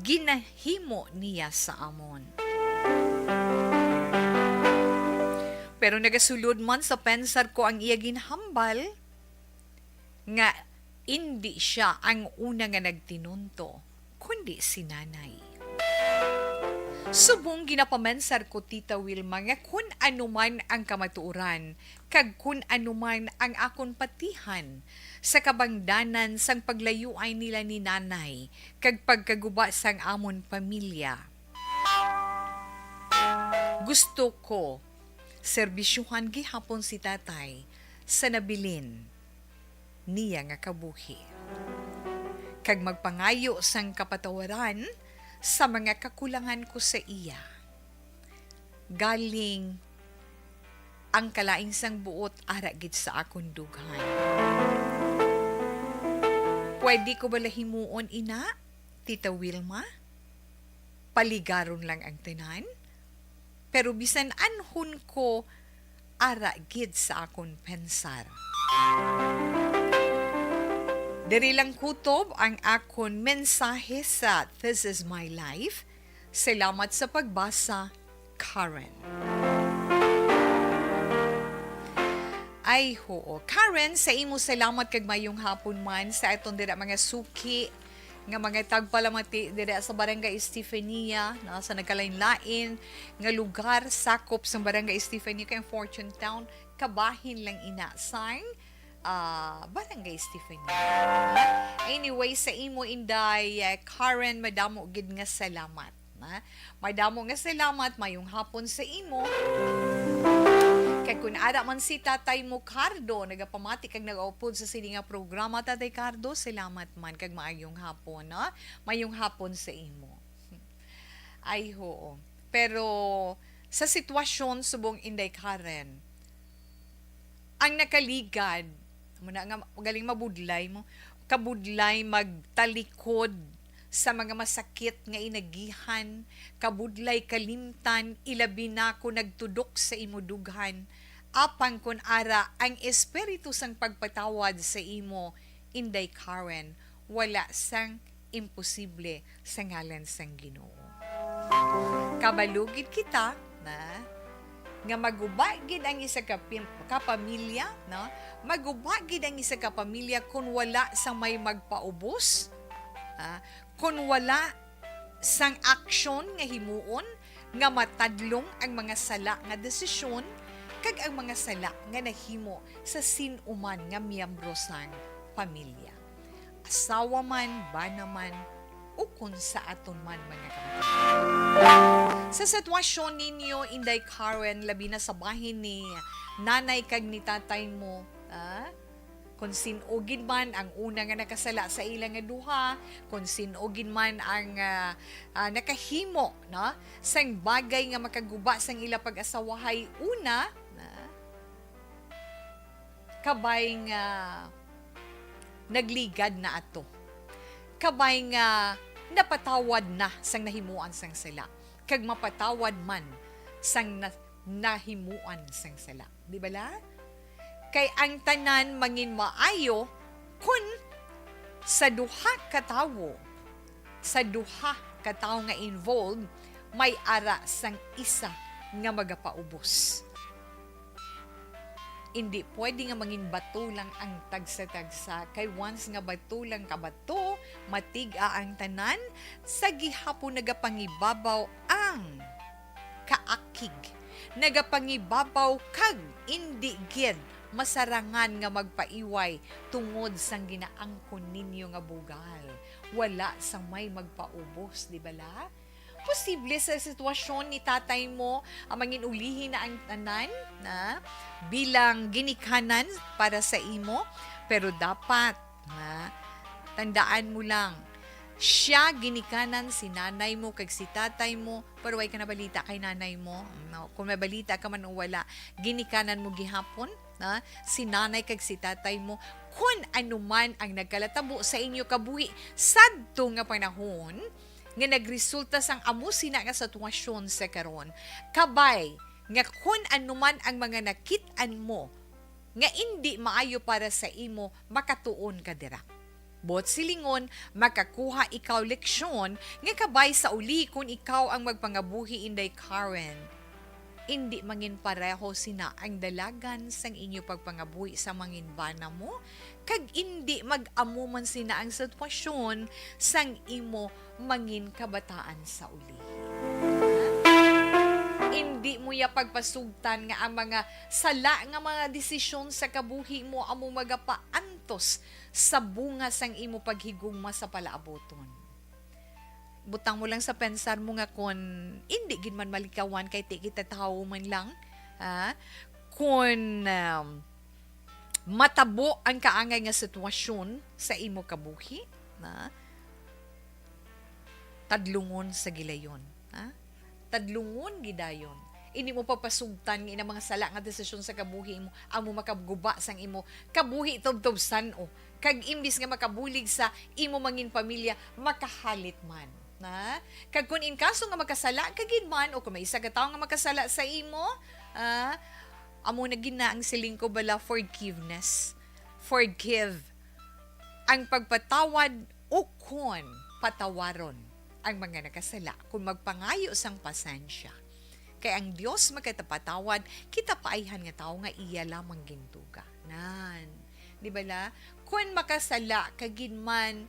ginahimo niya sa amon. Pero nagasulod man sa pensar ko ang iya ginhambal, nga hindi siya ang una nga nagtinunto, kundi si nanay. Subong ginapamensar ko, Tita Wilma, nga kung anuman ang kamatuuran, kag kung anuman ang akon patihan sa kabangdanan sang paglayuay nila ni nanay, kag pagkaguba sang amon pamilya. Gusto ko serbisyuhan gihapon si tatay sa nabilin niya nga kabuhi. Kag magpangayo sang kapatawaran sa mga kakulangan ko sa iya. Galing ang kalaing sang buot aragid sa akong dughan. Pwede ko ba lahimuon ina, Tita Wilma? Paligaron lang ang tanan? Pero bisan anhon ko aragid sa akong pensar. Diri lang kutob ang akon mensahe sa This Is My Life. Salamat sa pagbasa, Karen. Ay hoo. Karen, sa imo salamat kag mayong hapon man sa atong dira mga suki nga mga tagpalamati dira sa Barangay Estefania, sa nagkalain-lain nga lugar sakop sa Barangay Estefania kay Fortune Town, kabahin lang inasang Barangay Estefania. Anyway, sa imo inday Karen, madamo gid nga salamat. Madamo nga salamat mayong hapon sa imo. Kay kun ara man si Tatay mo Cardo, nagapamati kag nagaupod sa sini nga programa, Tatay Cardo, salamat man kag maayong hapon, mayong hapon sa imo. Ay hoo. Pero sa sitwasyon subong inday Karen, ang nakaligad muna nga galing mabudlay mo, kabudlay magtalikod sa mga masakit nga inagihan, kabudlay kalimtan, ilabi na ko nagtudok sa imo dughan, apang kun ara ang espiritu sang pagpatawad sa imo, inday Karen, wala sang imposible sa ngalan sang Ginoo. Kabalugid kita na nga maguba gid ang isa ka kapamilya, no? Maguba gid ang isa ka pamilya kung wala sang may magpaubos, kung wala sang aksyon nga himuon nga matadlong ang mga sala nga desisyon kag ang mga sala nga nahimo sa sinuman nga miyembro sang pamilya. Asawa man, bana man, o kung sa aton man mga kapatid. Sa sitwasyon ninyo, Inday Karen, labi na sa bahin ni nanay kag ni tatay mo, kung sinugin man ang una nga nakasala sa ilang nga duha, kung sinugin man ang nakahimo, no? Sang bagay nga makaguba sang ila pag-asawahay una, kabay nga nagligad na ato. Kabay nga napatawad na sang nahimuan sang sala. Kag mapatawad man sang nahimuan sang sala. Di ba la? Kay ang tanan mangin maayo kun sa duha ka tawo nga involved, may ara sang isa nga magapaubos. Hindi pwede nga mangin bato lang ang tagsa-tagsa. Kay once nga bato lang ka bato, matiga ang tanan, sa gihapon nagapangibabaw ang kaakig. Nagapangibabaw kag indi gid masarangan nga magpaiway tungod sang ginaangkon ninyo nga bugal. Wala sang may magpaubos, di ba la? Posible sa sitwasyon ni tatay mo ang mangin ulihin na ang tanan na bilang ginikanan para sa imo, pero dapat tandaan mo lang, siya ginikanan si nanay mo kag si tatay mo, pero way ka na balita kay nanay mo. No, kung may balita ka man o wala, ginikanan mo gihapon si nanay kag si tatay mo kung anuman ang nagkalatabo sa inyo kabuhi sadto nga panahon nga nagresulta sang amo sina nga sitwasyon sa karon. Kabay nga kung anuman ang mga nakit-an mo nga indi maayo para sa imo, makatuon ka dira. Bot silingon, makakuha ikaw leksyon nga kabay sa uli kung ikaw ang magpangabuhi, Inday Karen. Indi mangin pareho sina ang dalagan sang inyo pagpangabuhi sa mangin bana mo, kag indi mag-amo man sina ang sitwasyon sang imo mangin kabataan sa uli. Hindi mo ya pagpasugtan nga ang mga sala nga mga desisyon sa kabuhi mo amo magapaantos sa bunga sang imo paghigugma sa palaaboton. Butang mo lang sa pensar mo nga kung hindi gid man malikawan kay ti kita tao man lang, kung matabo ang kaangay nga sitwasyon sa imo kabuhi, tadlungon sa gilayon. Tadlungon gidayon. Ini mo papasugtan nga mga sala nga desisyon sa kabuhi mo, amo makaguba sang imo kabuhi tubtubsan o. Kag imbis nga makabulig sa imo mangin pamilya, makahalit man. Kag kung in kaso nga makasala kagid man o kung may isa ka tawo nga makasala sa imo, amo na gina ang siling ko bala forgiveness. Forgive. Ang pagpatawad o kon patawaron ang mga nakasala kung magpangayo sang pasensya. Kay ang Dios magkatapatawad, kita paayhan nga tao nga iya lamang gintuga. Nan. Di ba la? Kung makasala kagid man,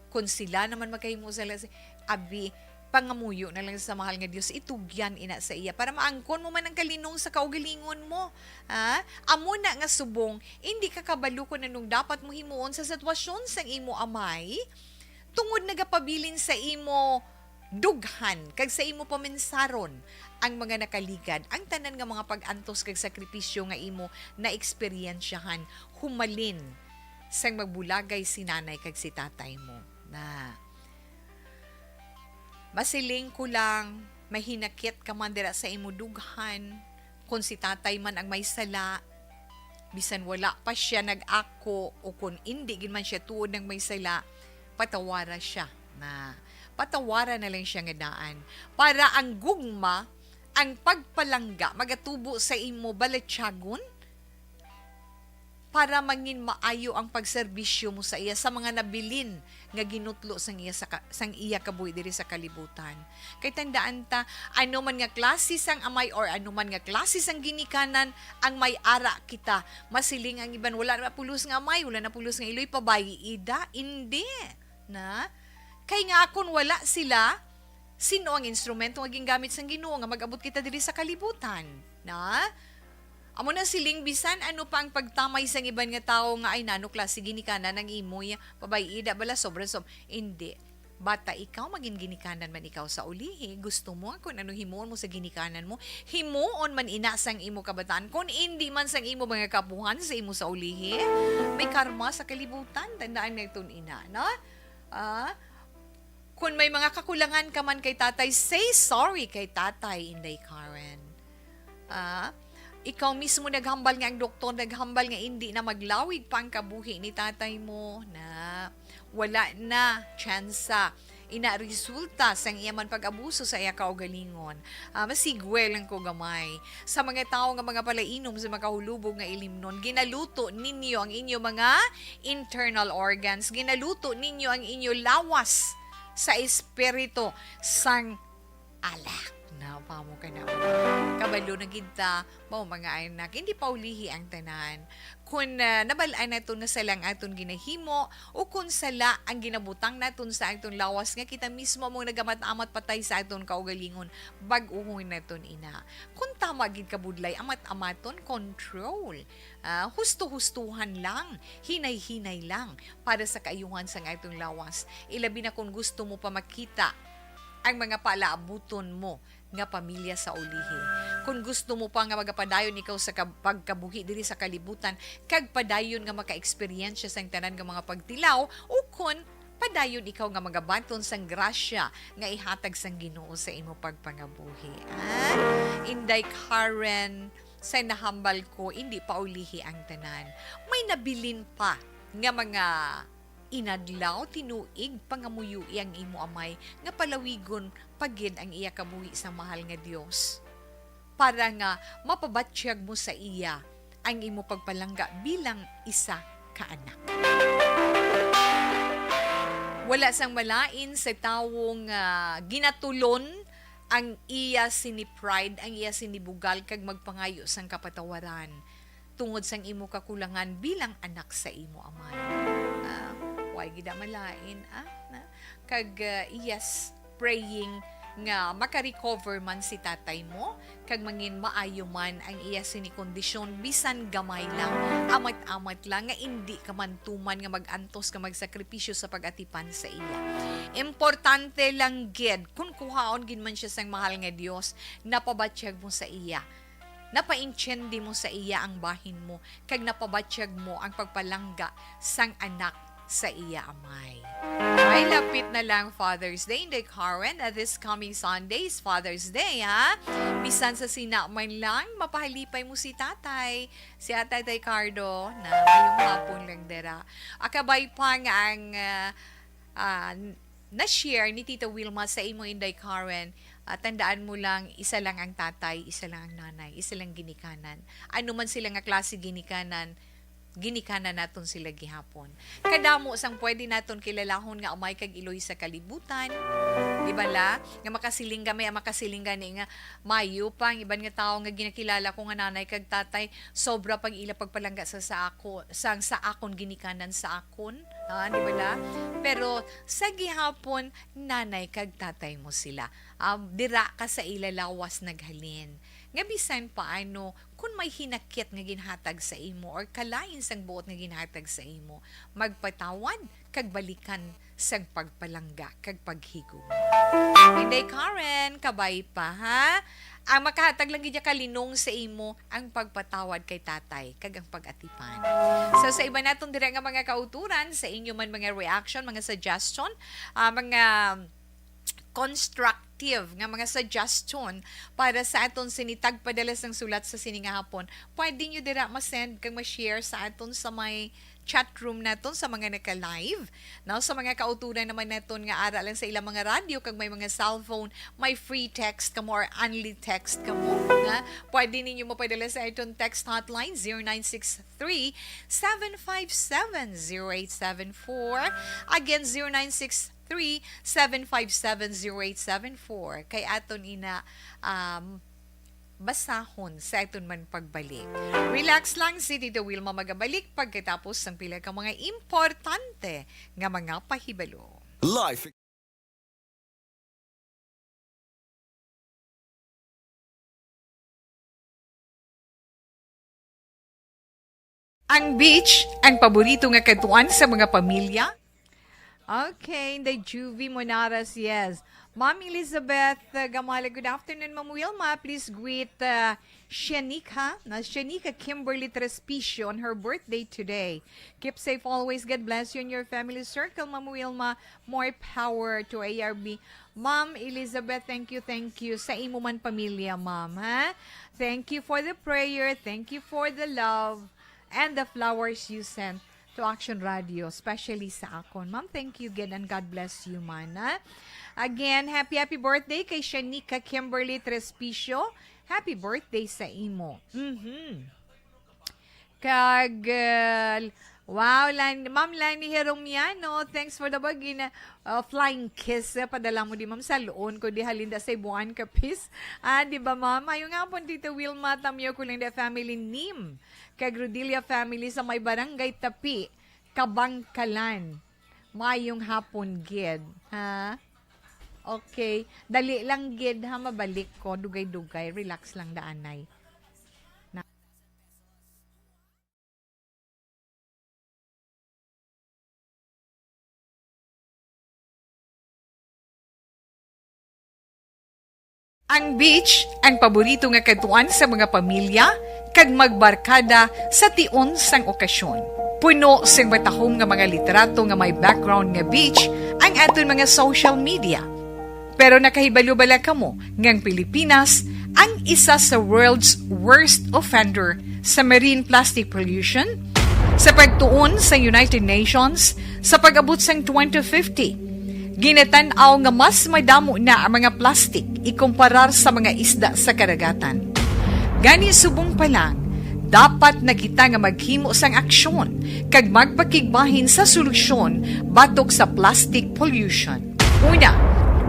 kung sila naman makahimo sila, abi, pangamuyo na lang sa mahal nga Dios, itugyan ina sa iya para maangkon mo man ang kalinong sa kaugalingon mo. Amo na nga subong, hindi ka kabalo kung anong dapat mo himuon sa sitwasyon sang imo amay, tungod nagapabilin sa imo dughan, kag sa imo paminsaron ang mga nakaligad, ang tanan nga mga pag-antos kag sakripisyo nga imo na eksperyensyahan, humalin sang magbulagay si nanay kag si tatay mo. Masiling ko lang, mahinakit ka man dira sa imo dughan, kung si tatay man ang may sala, bisan wala pa siya nag-ako, o kung hindi gin man siya tuod ng may sala, patawara siya patawara na lang siya nga daan para ang gugma, ang pagpalangga magatubo sa imo balatyagon, para mangin maayo ang pagserbisyo mo sa iya sa mga nabilin nga ginutlo sang iya sang iya kabuhi diri sa kalibutan. Kay tandaan ta, ano man nga klase sang amay or ano man nga klase sang ginikanan ang may ara kita. Masiling ang iban wala na pulos nga amay, wala na pulos nga iloy pabayi ida, hindi na. Kay nga akon wala sila, sino ang instrumento nga gingamit sang Ginoo nga mag-abot kita diri sa kalibutan, na? Amo na siling bisan ano pa ang pagtamay sang iban nga tao nga ay nano klase ginikanan ng imoy babay ida bala sobra hindi. Bata ikaw maging ginikanan man ikaw sa ulihi, gusto mo kung anong himuon mo sa ginikanan mo, himuon man ina sang imo kabataan, kung hindi man sang imo mga kapuhan sa imo sa ulihi, may karma sa kalibutan, tandaan na itong ina, no? Kung may mga kakulangan ka man kay tatay, say sorry kay tatay, Inday Karen. Ikaw mismo naghambal nga ang doktor, naghambal nga hindi na maglawig pa ang kabuhi ni tatay mo na wala na tsansa ina resulta sang iyaman pag-abuso sa iya kaugalingon. Masigwel lang ko gamay. Sa mga tao nga mga palainom sa makahulubog nga ilimnon, ginaluto ninyo ang inyo mga internal organs, ginaluto ninyo ang inyo lawas sa espiritu sang alak. Na pamo ka na kabalo na ginta mo mga anak hindi pa ulihi ang tanan kung nabalaan naton nga salang aton ginahimo o kung sala ang ginabutang naton sa aton lawas nga kita mismo mong nagamat-amat patay sa aton kaugalingon bag-uhon naton ina kung tama gid kabudlay amat-amaton control husto-hustuhan lang hinay-hinay lang para sa kaayuhan sa aton lawas ilabi na kung gusto mo pa makita ang mga palaabuton mo nga pamilya sa ulihi. Kung gusto mo pa nga magapadayon ikaw sa pagkabuhi diri sa kalibutan, kag padayon nga maka-experience sa tanan nga mga pagtilaw, o kung padayon ikaw nga magabaton sang grasya nga ihatag sang Ginoo sa imo pagpangabuhi. Inday Karen, sa nahambal ko, hindi pa ulihi ang tanan. May nabilin pa nga mga inadlaw, tinuig, pangamuyui ang imo amay, nga palawigon pagid ang iya kabuhi sa mahal nga Dios. Para nga mapabatsyag mo sa iya ang imo pagpalangga bilang isa ka anak. Wala sang malain sa tawong ginatulon ang iya sini-pride, ang iya sinibugal kag magpangayo sang kapatawaran tungod sang imo kakulangan bilang anak sa imo amay. Why gida malain kag iyas praying nga makarecover man si tatay mo kag mangin maayo man ang iya sini kondisyon bisan gamay lang amat-amat lang nga hindi ka man tuman nga magantos ka magsakripisyo sa pag-atipan sa iya. Importante lang gid kung kuhaon gid man siya sang mahal nga Dios napabatsyag mo sa iya, napaintindi mo sa iya ang bahin mo kag napabatsyag mo ang pagpalangga sang anak sa iya amay. Ay, lapit na lang Father's Day, Inday Karen. This coming Sunday is Father's Day, ha? Bisan sa sinaman lang, mapahalipay mo si tatay, si Tatay Cardo, na ngayong hapon lang dera. Akabay pa nga ang na-share ni Tita Wilma sa imo, Inday Karen. Tandaan mo lang, isa lang ang tatay, isa lang ang nanay, isa lang ginikanan. Ano man sila nga klase ginikanan naton sila gihapon. Kadamo sang pwede naton kilalahon nga amay kag iloy sa kalibutan. Di ba la? Nga makasiling gani nga mayo pang iban nga tao nga ginakilala ko nga nanay kag tatay sobra pag ila pagpalangga sa akon ginikanan sa akon. Di ba la? Pero sa gihapon nanay kag tatay mo sila. Dira ka sa ilalawas naghalin. Nga bisan paano kung may hinakit nga ginhatag sa imo or kalain sang buot nga ginhatag sa imo, magpatawad kag balikan sang pagpalangga kag paghigom. Inday Karen, kabay pa ha? Ang makahatag lang gid kalinong sa imo ang pagpatawad kay tatay kag ang pag-atipan. So sa iba naton dire nga mga kauturan sa inyo man mga reaction, mga suggestion, mga constructive nga mga suggestion para sa aton sinitag padalas ng sulat sa sininga hapon, pwede nyo dira ma-send kag ma-share sa aton sa may chat room naton sa mga naka-live. Now, sa mga kauturan naman naton nga ara lang sa ilang mga radyo, kag may mga cellphone, may free text ka mo or only text ka mo. Na? Pwede ninyo mapadala sa itong text hotline 0963-757-0874. Again, 0963-757-0874. Kay aton ina basahon sa aton man pagbalik. Relax lang, si Tito Wilma magabalik pagkatapos ng pila ka mga importante nga mga pahibalo. Life. Ang beach, ang paborito nga katuan sa mga pamilya. Okay, the Juvie Monaras, yes. Ma'am Elizabeth Gamala, good afternoon, Ma'am Wilma. Please greet Shanika Kimberly Trespicio on her birthday today. Keep safe always. God bless you and your family circle, Ma'am Wilma. More power to ARB. Ma'am Elizabeth, thank you sa imo man pamilya, Ma'am. Ha? Thank you for the prayer. Thank you for the love and the flowers you sent to Action Radio, especially sa akon. Ma'am, thank you again and God bless you, man. Ha? Again, happy birthday kay Shanika Kimberly Trespicio. Happy birthday sa imo. Kag, wow, Ma'am Lani Heromiano, thanks for the bagin flying kiss. Padala mo di, Ma'am, sa loon ko di halinda sa ibuan kapis. Di ba, Ma'am? Ayun nga po, Tito Wilma, tamyo ko lang the family Nim. Kag Rodilia family sa may barangay Tapi, Kabangkalan. Mayong hapon, gid. Ha? Okay. Dali lang, gid, ha? Mabalik ko. Dugay-dugay. Relax lang, daanay. Ang beach, ang paborito nga katuan sa mga pamilya, kag magbarkada sa tion sang okasyon. Puno sing batahom nga mga literato nga may background nga beach ang aton mga social media. Pero nakahibalo bala kamo ngang Pilipinas ang isa sa world's worst offender sa marine plastic pollution? Sa pagtuon sa United Nations, sa pag-abot sang 2050, ginatanaw nga mas madamo na ang mga plastic ikumparar sa mga isda sa karagatan. Gani subong pa lang, dapat na kita nga maghimo sang aksyon kag magpakigbahin sa solusyon batok sa plastic pollution. Una,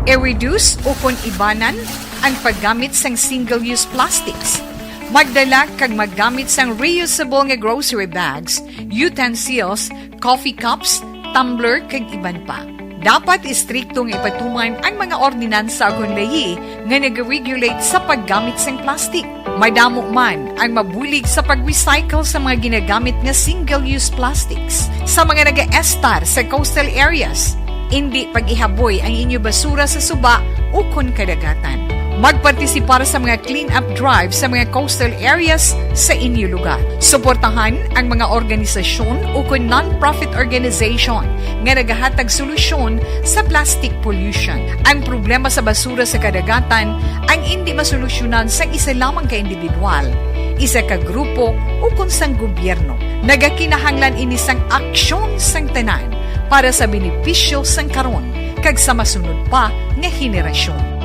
i-reduce o kung ibanan ang paggamit sang single-use plastics. Magdala kag maggamit sang reusable nga grocery bags, utensils, coffee cups, tumbler kag iban pa. Dapat istriktong ipatuman ang mga ordinansa agon layi nga nag-regulate sa paggamit sang plastic. Madamo man ang mabulig sa pag-recycle sa mga ginagamit nga single-use plastics. Sa mga nag-estar sa coastal areas, hindi pag-ihaboy ang inyo basura sa suba o kon kadagatan. Magpartisipar sa mga clean-up drive sa mga coastal areas sa inyo lugar. Suportahan ang mga organisasyon o kung non-profit organization nga nagahatag solusyon sa plastic pollution. Ang problema sa basura sa kadagatan ang hindi masolusyonan sa isa lamang ka individual, isa ka grupo o kung sang gobyerno. Nagakinahanglan ini sang aksyon sang tanan para sa benepisyo sang karon kag sa masunod pa nga henerasyon.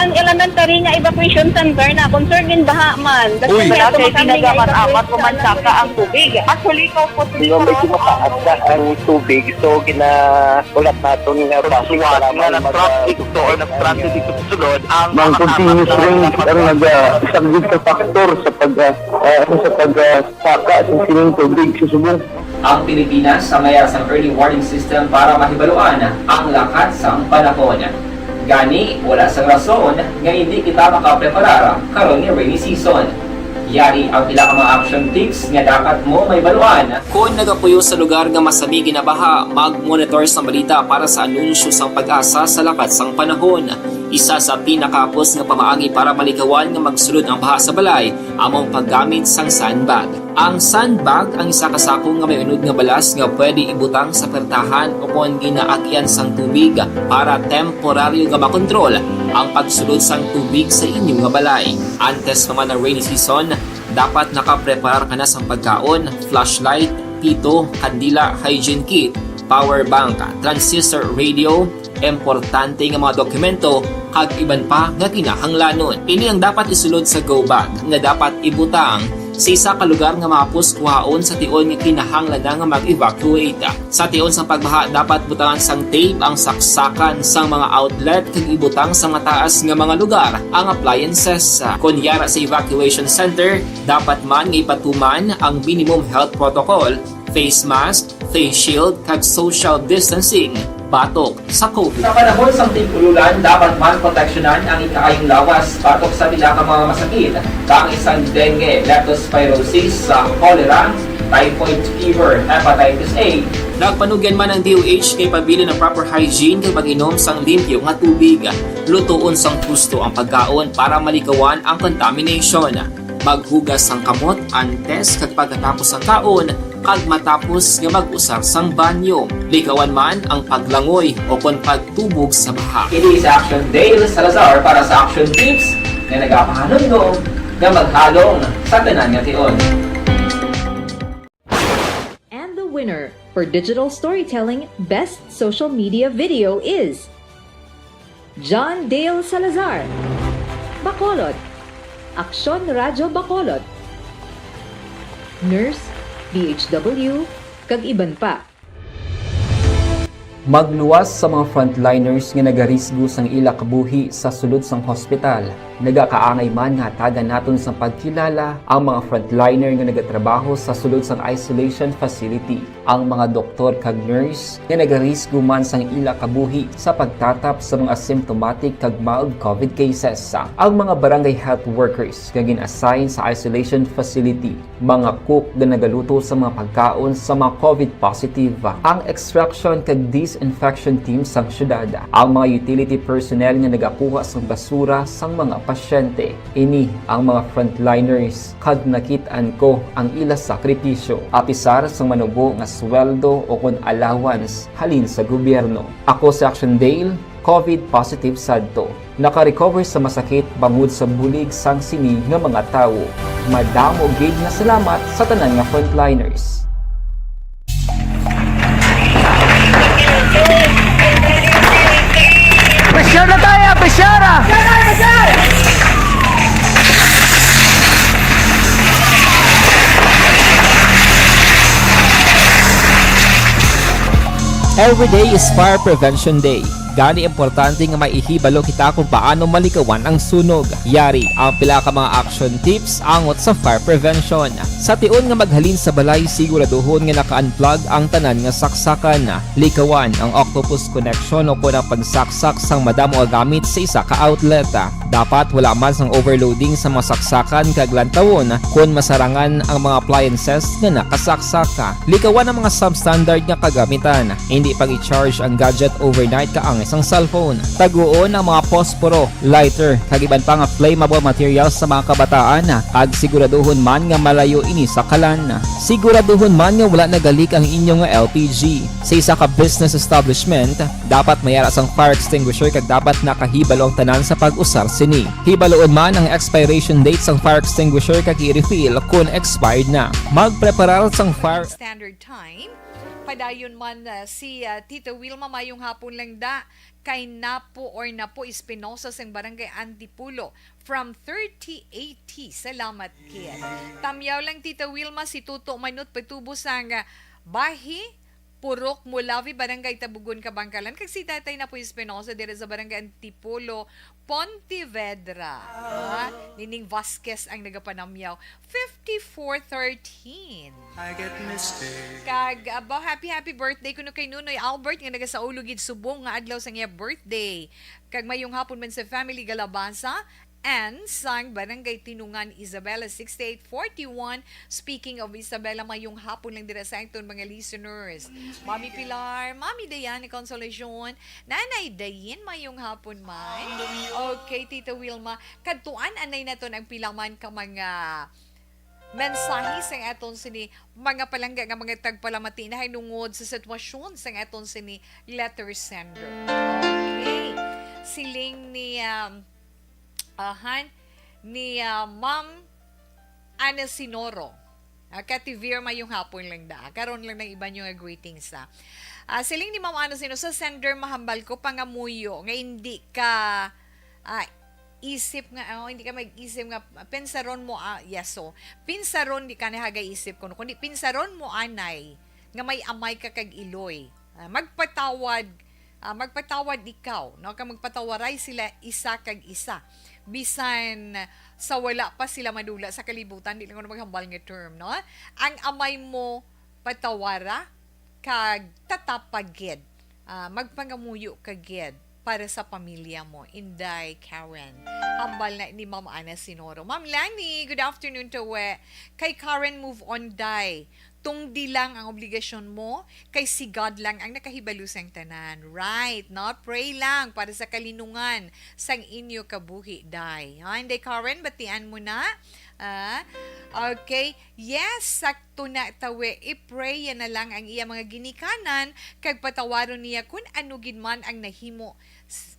Ang elementary nga evacuation center na concern din baha man. Uy, Kasi Pinagamat-amat pumansaka ang tubig. Actually, ikaw po Di ba medyo mataas na ang tubig, so ulat natin nga Pasuwat nga ng truck dito or nag-transit dito sa sulod ang Mang continuous rin ang nag-isang sa factor sa pagsaka sa sining tubig sa subong. Ang Pilipinas sa mayroon ng early warning system para mahibaluan ang lakas ng panahon. Gani, wala sang rason nga hindi kita makapreparar karon ni rainy season. Yari ang pila ka mga action tips nga dapat mo may baluan. Kung nagapuyo sa lugar nga masabi ginabaha, mag-monitor sa balita para sa anunsyo sang pag-asa sa lakas sang panahon. Isa sa pinakapos nga pamaagi para malikawan nga magsulod ang baha sa balay among paggamit sang sandbag. Ang sandbag ang isa ka sako nga may unod nga balas nga pwede ibutang sa pertahan upon ginaagyan sang tubig para temporaryo nga makontrol ang pagsulod sang tubig sa inyong nga balay. Antes naman ng rainy season, dapat nakapreparar ka na sang pagkaon, flashlight, pito, kandila, hygiene kit, power bank, transistor radio, importante nga mga dokumento kag iban pa nga kinahanglanon. Ini ang dapat isulod sa go bag nga dapat ibutang sa isa ka lugar nga mapus kuhaon sa tion nga kinahanglan nga mag-evacuate. Sa tion sa pagbaha dapat butangan sang tape ang saksakan sang mga outlet kag ibutang sa mataas nga mga lugar ang appliances. Kunyara sa evacuation center, dapat man nga ipatuman ang minimum health protocol, face mask, face shield kag social distancing batok sa COVID. Sa panahon sa tig-ululan, dapat man proteksyonan ang ikaayong lawas batok sa pila ka mga masakit. Kang isang dengue, leptospirosis, cholera, typhoid fever, hepatitis A. Nagpanugyan man ang DOH kay pabili ng proper hygiene kay pag-inom sang limpyo nga tubig. Lutuon sang gusto ang pagkaon para malikawan ang contamination. Maghugas sang kamot antes kag pagkatapos ang kaon kag matapos nga mag-usar sang banyo. Likawan man ang paglangoy o kon pagtubog sa baha. Kini sa Action Dale Salazar para sa Action Tips nga nagapahanundong nga maghalong sa tanan nga tion. And the winner for Digital Storytelling Best Social Media Video is John Dale Salazar, Bacolod, Aksyon Radyo Bacolod, Nurse, DHW, kag iban pa. Magluwas sa mga frontliners nga nagarisgo sang ila kabuhi sa sulod sang hospital. Nagakaangay man nga hatagan naton sa pagkilala ang mga frontliner nga nagatrabaho sa sulod sang isolation facility. Ang mga doktor kag nurse nga nagarisgo man sang ila kabuhi sa pagtatap sa mga asymptomatic kag mild COVID cases. Ang mga barangay health workers nga gin-assign sa isolation facility, mga cook nga nagaluto sa mga pagkaon sa mga COVID positive. Ang extraction kag disinfection team sang syudad, ang mga utility personnel nga nagakuha sang basura sang mga pasyente. Ini ang mga frontliners kag nakit-an ko ang ila sakripisyo apisar sang manubo nga sweldo o kon allowance halin sa gobyerno. Ako sa Action Dale, COVID positive sadto. Naka-recover sa masakit bangod sa bulig sang sini nga mga tawo. Madamo gid na salamat sa tanan nga frontliners. Presyara tayo! Presyara! Every day is Fire Prevention Day. Gani importante nga maihibalo kita kung paano malikawan ang sunog. Yari ang pila ka mga action tips angot sa fire prevention. Sa tion nga maghalin sa balay, siguraduhon nga naka-unplug ang tanan nga saksakan. Likawan ang octopus connection o kung ang pagsaksak sang madamo nga gamit sa isa ka outlet. Dapat wala man sang overloading sa mga saksakan kag lantawon kung masarangan ang mga appliances nga nakasaksaka. Likawan ang mga substandard nga kagamitan. Hindi pag i-charge ang gadget overnight kaang isang cellphone. Taguon ang mga posporo, lighter, kag iban pa nga flammable materials sa mga kabataan. Kag siguraduhon man nga malayo ini sa kalan. Siguraduhon man nga wala nagalik ang inyong nga LPG. Sa isa ka business establishment, dapat mayara sang fire extinguisher kag dapat nakahibalo ang tanan sa pag-usar sini. Hibaloon man ang expiration date sang fire extinguisher kag i-refill kung expired na. Magpreparar sang fire Standard Time. Padayon man si Tita Wilma mayong hapon lang da kay Napo Espinosa sa barangay Antipulo from 3080. Salamat kid. Tamyaw lang Tita Wilma si Tuto Manut Petubo sang Bahi Purok Mulavi Barangay Tabugon Kabangkalan kag si Tatay Napo Espinosa dire sa barangay Antipulo Pontevedra. Nining Vasquez ang nagapanamyaw 5413. Kag happy birthday kuno kay Nunoy Albert nga naga sa Ulugid Subong nga adlaw sa iya birthday. Kag mayong hapon man sa family Galabasa And sang Barangay Tinungan, Isabela 6841. Speaking of Isabela, mayong hapon lang dira sa aton mga listeners. Mami Pilar, Mami Dayan, Consolation, Nanay Dayin, mayong hapon man. Okay, Tita Wilma, kadtuan anay na to ang pilaman ka mga mensahe sa aton sini mga palangga nga mga tagpalamati na hinungod sa sitwasyon sa aton sini letter sender. Okay. Siling ni Ma'am Ana Sinoro. Kativir mayong hapon lang da. Karon lang ng iba yung greetings na. Siling ni Ma'am Ana Sinoro, sa sender mahambal ko pangamuyo nga hindi ka isip nga, hindi ka mag-isip nga, pinsaron mo, yeso, pinsaron di ka nahagay isip ko, kundi pinsaron mo anay, nga may amay ka kag iloy, magpatawad ikaw, no? Kang magpatawaray sila isa kag isa, bisan sa wala pa sila madula sa kalibutan, di lang ko maghambal nga term, no? Ang amay mo patawara, kag tatapagid, magpangamuyo kagid, para sa pamilya mo. Inday Karen. Hambal na ni Ma'am Ana Sinoro. Ma'am Lani, good afternoon to we. Kay Karen, move on, day. Tungdi lang ang obligasyon mo, kay si God lang ang nakahibalo sang tanan. Right, no? Pray lang para sa kalinungan sang inyo kabuhi, day. Inday Karen, batian mo na. Okay. Yes, sakto na tawe. I-pray yan na lang ang iya mga ginikanan kag patawaron niya kung ano gid man ang nahimo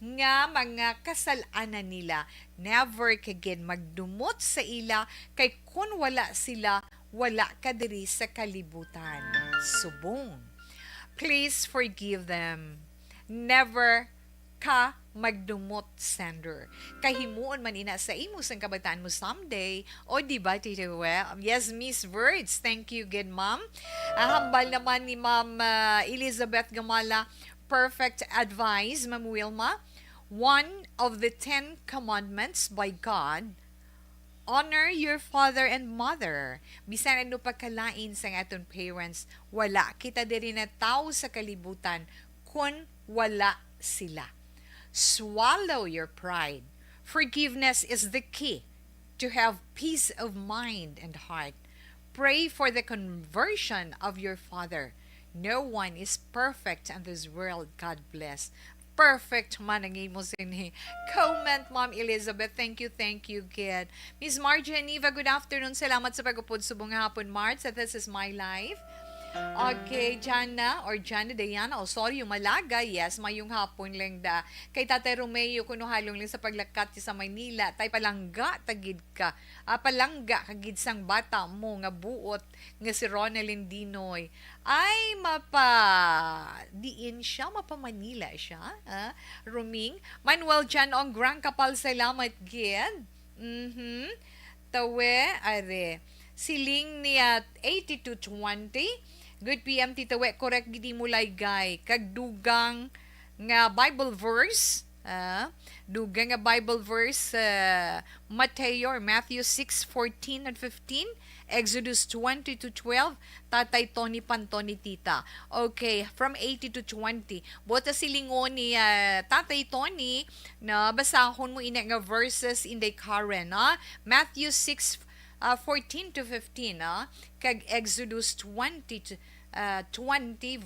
nga mga kasalanan nila. Never kagin magdumot sa ila kay kung wala sila, wala ka diri sa kalibutan. Subong. Please forgive them. Never ka magdumot, sender. Kahimuon man ina sa imo sang kabataan mo someday. O di ba, Tita Well? Yes, Miss Words. Thank you, good ma'am. Hambal naman ni Ma'am Elizabeth Gamala. Perfect advice, Ma'am Wilma. One of the 10 commandments by God, honor your father and mother. Bisan ano pa kalain sa aton parents, wala kita diri na tao sa kalibutan kung wala sila. Swallow your pride. Forgiveness is the key to have peace of mind and heart. Pray for the conversion of your father. No one is perfect in this world. God bless. Perfect man ang imo sini. Comment, Ma'am Elizabeth. Thank you, kid. Miss Margie Aniva, good afternoon. Salamat sa pagupod subong hapon, March. This is my life. Okay, Jana Diana, yung Malaga, yes, mayong hapon lang da. Kay Tate Romeo, kuno halong lang sa paglakat sa Maynila, tay palangga, tagid ka. Palangga, kagid sang bata mo, nga buot, nga si Ronaldin Dinoy. Ay, diin siya, mapa Manila siya. Ruming. Manuel Jan Ong, grand kapal salamat, gid. Tawe, are. Siling niya 8220. Good PM, Tita We. Correct gidi mo lay gay. Kagdugang nga Bible verse. Dugang nga Bible verse. Matthew 6:14 and 15. Exodus 20-12. Tatay Tony Pantoni, Tita. Okay, from 80 to 20. Bota silingon ni Tatay Tony na basahon mo ina nga verses in the Karen. Matthew 6:14 to 15, kag Exodus 20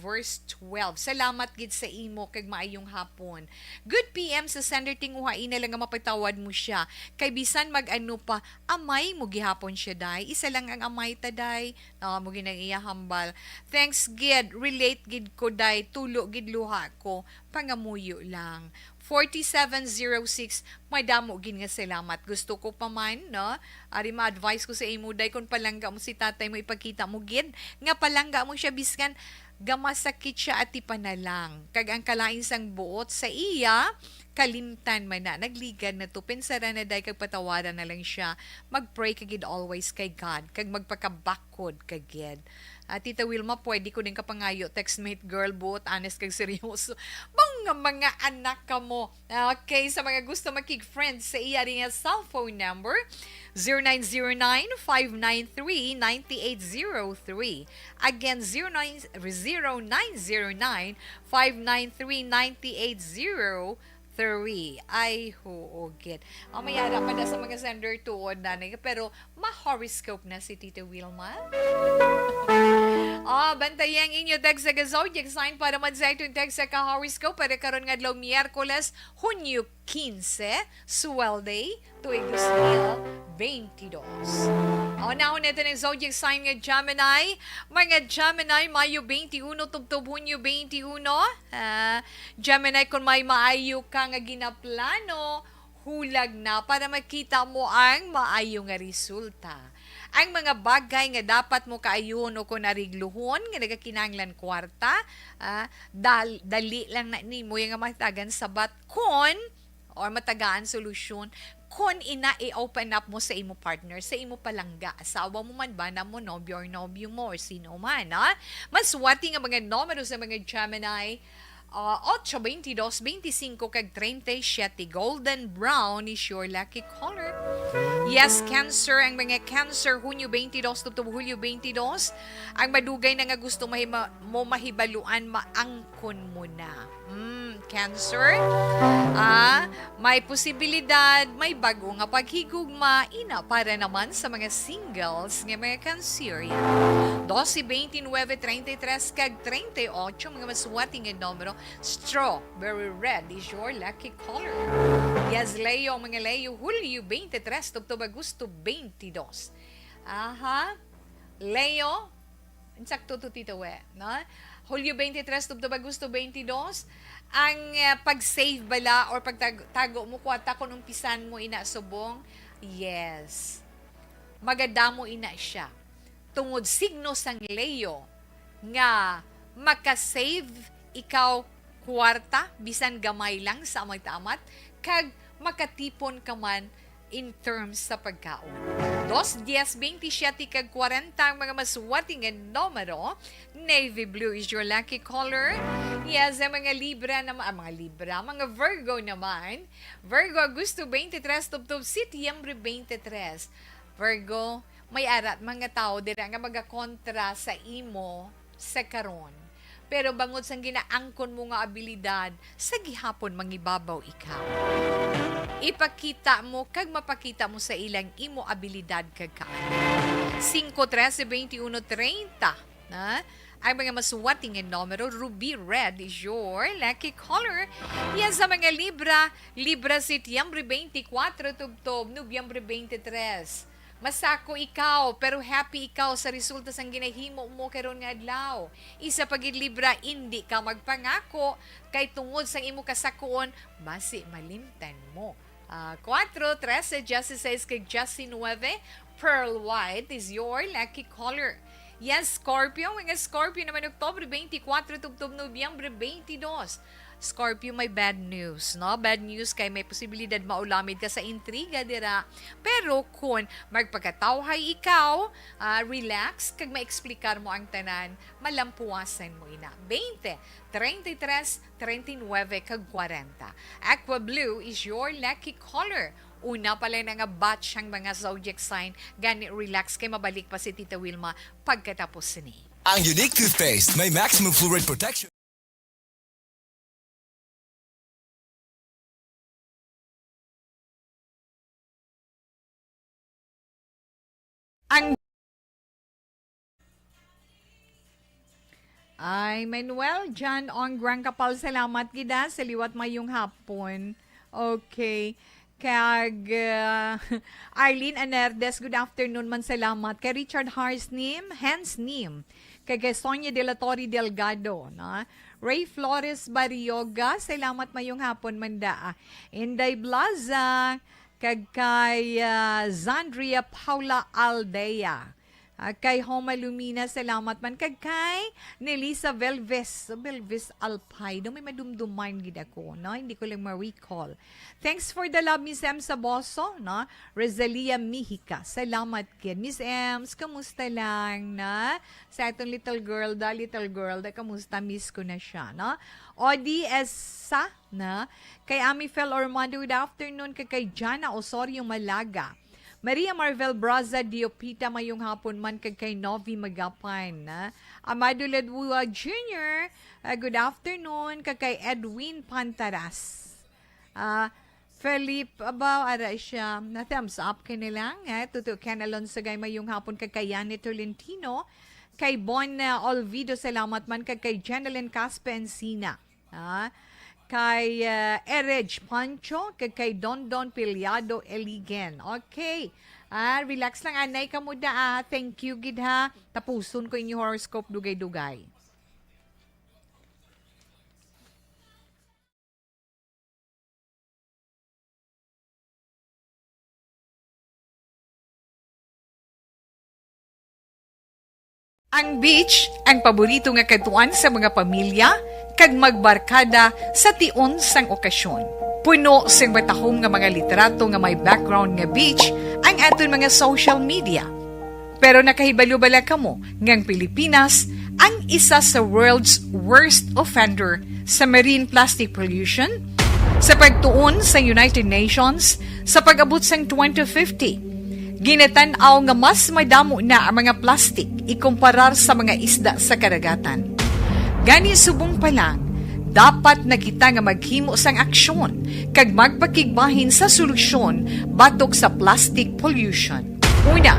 verse 12. Salamat gid sa imo kag maayong hapon. Good PM sa sender, tinguhain na lang nga mapatawad mo siya. Kay bisan mag-ano pa, amay mo gihapon siya, day. Isa lang ang amay ta, day. Mo ginang iya hambal. Thanks gid, relate gid ko, day. Tulo gid luha ko, pangamuyo lang. 4706, may damo gin nga salamat. Gusto ko pa man, no? Ari ma-advise ko sa imo, day, kung palangga mo si tatay mo, ipakita mo gid nga palangga mo siya biskan gamasakit siya at ipanalang. Kag ang kalain sang buot sa iya, kalimtan man na, nagligan na to, pensara na day, kag patawaran na lang siya. Mag-pray kagid always kay God, kag magpakabakod kagid. Tita Wilma, pwede ko din kapangayo, textmate girl, buot, honest kag seryoso. Mga anak ka mo. Okay, sa mga gusto makig-friends sa iya rin nga cellphone number, 0909-593-9803. Again, 0909-593-9803. 3. Ay, huugit. Mayara pa na sa mga sender tuod na pero ma-horoscope na si Tita Wilma. Bantayang inyo text sa zodiac sign para mag-say itong text sa ka-horoscope para karon nga adlaw Miyerkules, Hunyo 15, Swelday, tuig 2022. Nahon ito ng zodiac sign nga Gemini. Mga Gemini, Mayo 21, tubtob Hunyo 21. Gemini, kung may maayo ka nga ginaplano, hulag na para makita mo ang maayo nga resulta. Ang mga bagay nga dapat mo kaayon o kung narigluhon, nga nagakinanglan kwarta, dali lang na ni mo yung matagan sabat kon or matagaan solusyon kon ina i-open up mo sa imo partner, sa imo palangga, asawa mo man ba na mo, nobyo or nobyo mo, or sino man, Maswati nga mga numero sa mga Gemini, 8, 22, 25, kag 37, golden brown is your lucky color. Yes, Cancer, ang mga Cancer, Hunyo 22, tubtob Hulyo 22, ang madugay na nga gusto mo mahibaluan, maangkon mo na. Cancer, may posibilidad, may bago nga paghigugma, ina para naman sa mga singles nga mga Cancerian. 12, 29, 33, kag 38, mga maswating nga numero, strawberry red is your lucky color. Yes, Leo, mga Leo, Hulyo 23, tubtob Agosto 22. Leo, insakto to Tito We, no? Hulyo 23, tubtob Agosto 22, ang pag-save bala or pagtago mo kwata kung umpisan mo ina subong, yes, maganda mo ina siya. Tungod signo sang Leo nga makasave ikaw kwarta, bisan gamay lang sa amay-tamat, kag makatipon ka man in terms sa pagkaon. 2, 10, 27, kag 40 ang mga maswati nga numero. Navy blue is your lucky color. Yes, ang mga Libra naman, mga Virgo naman. Virgo, Agosto 23, tubtob Setyembre 23. Virgo, may arat mga tao dira nga magakontra sa imo sa karon. Pero bangod sang ginaangkon mo nga abilidad, sa gihapon mangibabaw ikaw. Ipakita mo kag mapakita mo sa ilang imo abilidad kag kaan. 5, 13, 21, 30. Ang mga maswating nga numero, ruby red is your lucky color. Yan sa mga Libra, Libra Setyembre 24, tubtob Nobyembre 23. Masako ikaw, pero happy ikaw sa resulta sang ginahimo mo karon nga adlaw. Isa pagid Libra, hindi ka magpangako kay tungod sang imo kasakuon, basi malimtan mo. 4, 13, 16, kag 19, pearl white is your lucky color. Yes, Scorpio. Mga Scorpio naman, Oktubre 24, tubtob Nobyembre 22. Scorpio, may bad news, no? Bad news kay may posibilidad maulamid ka sa intriga dira. Pero kung magpagkatawhay ikaw, relax, kag maeksplikar mo ang tanan, malampuasan mo ina. 20, 33, 39, kag 40. Aqua blue is your lucky color. Una pala na nga batch ang mga zodiac sign, gani relax kay mabalik pa si Tita Wilma pagkatapos ni. Ang unique toothpaste may maximum fluoride protection. Ay, Manuel, John Onggrang kapal, salamat gida sa liwat mayong hapon. Okay. Kag Arlene Anerdes, good afternoon man, salamat. Kay Richard Harsnim, Hans Nim. Kay Sonia De La Torre Delgado. Na? Ray Flores Barrioga, salamat mayong hapon manda. Inday Blaza, kag kay Zandria Paula Aldea. Kay Homa Lumina, salamat man. Kag kay Nelisa Belves Alpay. May madumduman gid ako, no? Hindi ko lang ma-recall. Thanks for the love, Miss M Saboso, no? Rosalia Mihica, salamat kid. Miss Ems, kamusta lang, na? Sa itong little girl, kamusta? Miss ko na siya, no? Odi Esa, na? Kay Ami Fel Ormando, good afternoon. Kay Jana Osorio Malaga. Maria Marvel Braza Diopita, mayong hapon man, kay Novi Magapan. Amado Ledwua Jr., good afternoon. Kay Edwin Pantaras. Philip Abaw, ara siya, na thumbs up ka nilang, tuto Ken Alonso gay mayong hapon kay Kayani Tolentino, kay Bon Olvido, salamat man kay Jeneline Caspe Encina, kay Erej Pancho, kay Don Piliado Eligen. Okay. Relax lang, anay ka mo da. Thank you, gid ha. Tapusun ko inyong horoscope dugay-dugay. Ang beach, ang paborito nga katuan sa mga pamilya, kag magbarkada sa tion sang okasyon. Puno sang batahom nga mga litrato nga may background nga beach ang aton mga social media. Pero nakahibalo-bala kamo ngang Pilipinas ang isa sa world's worst offender sa marine plastic pollution, sa pagtuon sa United Nations sa pag-abot sang 2050. Ginatanaw nga mas madamo na ang mga plastic ikumparar sa mga isda sa karagatan. Gani subong pa lang, dapat na kita nga maghimo sang aksyon kag magpakigbahin sa solusyon batok sa plastic pollution. Una,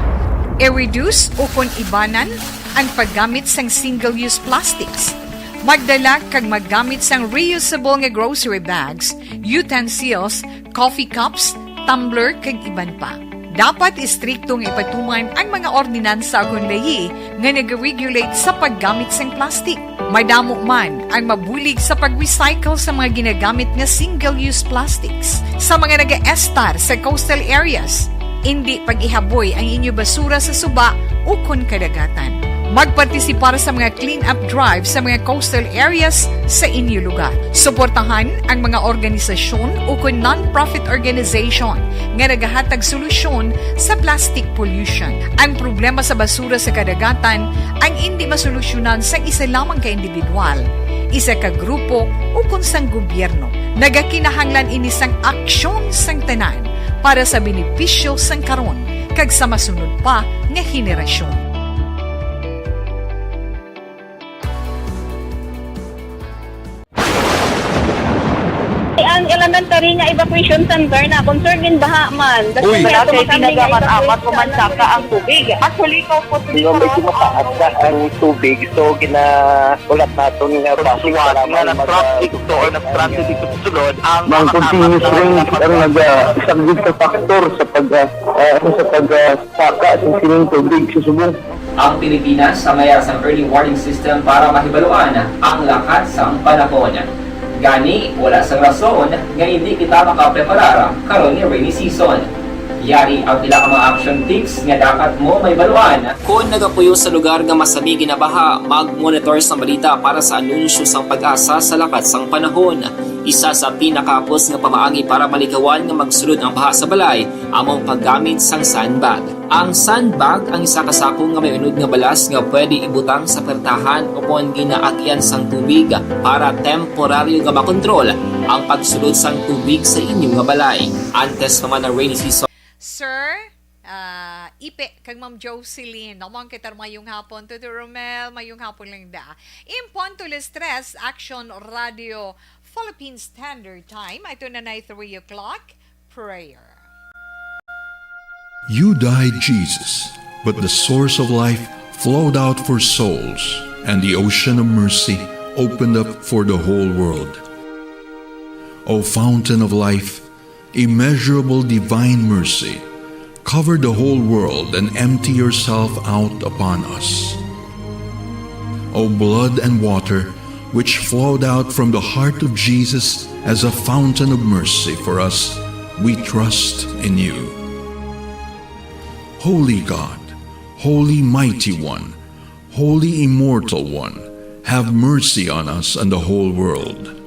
i-reduce o kon ibanan ang paggamit sang single-use plastics. Magdala kag maggamit sang reusable nga grocery bags, utensils, coffee cups, tumbler kag iban pa. Dapat istriktong ipatuman ang mga ordinansa akong layi nga nag-regulate sa paggamit ng plastic. Madamo man ang mabulig sa pag-recycle sa mga ginagamit nga single-use plastics. Sa mga nag-estar sa coastal areas, hindi pag-ihaboy ang inyo basura sa suba o kon kadagatan. Magpartisipar sa mga clean-up drive sa mga coastal areas sa inyo lugar. Suportahan ang mga organisasyon o kung non-profit organization nga nagahatag solusyon sa plastic pollution. Ang problema sa basura sa kadagatan ang hindi masolusyonan sa isa lamang ka individual, isa ka grupo o kung sang gobyerno. Nagakinahanglan ini sang aksyon sang tanan para sa benepisyo sang karon kag sa masunod pa nga henerasyon. Ang elementary nga evacuation center na concerned in baha man. Uy, kaya kasi tumakami nga pinagamat-amat evacuation kumansaka ang tubig. Actually, ikaw po Hindi medyo mataas na ang tubig. So, ulat natin nga traffic para nga ng traffic to or nag-transit dito sa sulod ang Mang continuous rain ang isang good sa factor sa pagsaka sa sining tubig sa subong. Ang Pilipinas sa mayas ng early warning system para mahibaluan ang lakat sang panahon. Gani, wala sang rason nga hindi kita makapreparar karon ni rainy season. Yari ang pila ka mga action tips nga dapat mo may baluan. Kung nagapuyo sa lugar nga masabi ginabaha, mag-monitor sa balita para sa anunsyo sang pag-asa sa lakat sang panahon. Isa sa pinakapos nga pamaagi para malikawan nga magsulod ang baha sa balay, among paggamit sang sandbag. Ang sandbag ang isa ka sako nga may unod nga balas nga pwede ibutang sa pertahan upon ginaagyan sang tubig para temporaryo nga makontrol ang pagsulod sang tubig sa inyong nga balay. Antes naman ng rainy season, Sir, Ipe, kag Ma'am Jocelyn, namang kitar mayong hapon, Tuto Romel, mayong hapon lang da. Impon to Stress, Action Radio, Philippine Standard Time, ito na 3 o'clock, prayer. You died, Jesus, but the source of life flowed out for souls, and the ocean of mercy opened up for the whole world. O fountain of life, immeasurable divine mercy, cover the whole world and empty yourself out upon us. O blood and water, which flowed out from the heart of Jesus as a fountain of mercy for us, we trust in you. Holy God, Holy Mighty One, Holy Immortal One, have mercy on us and the whole world.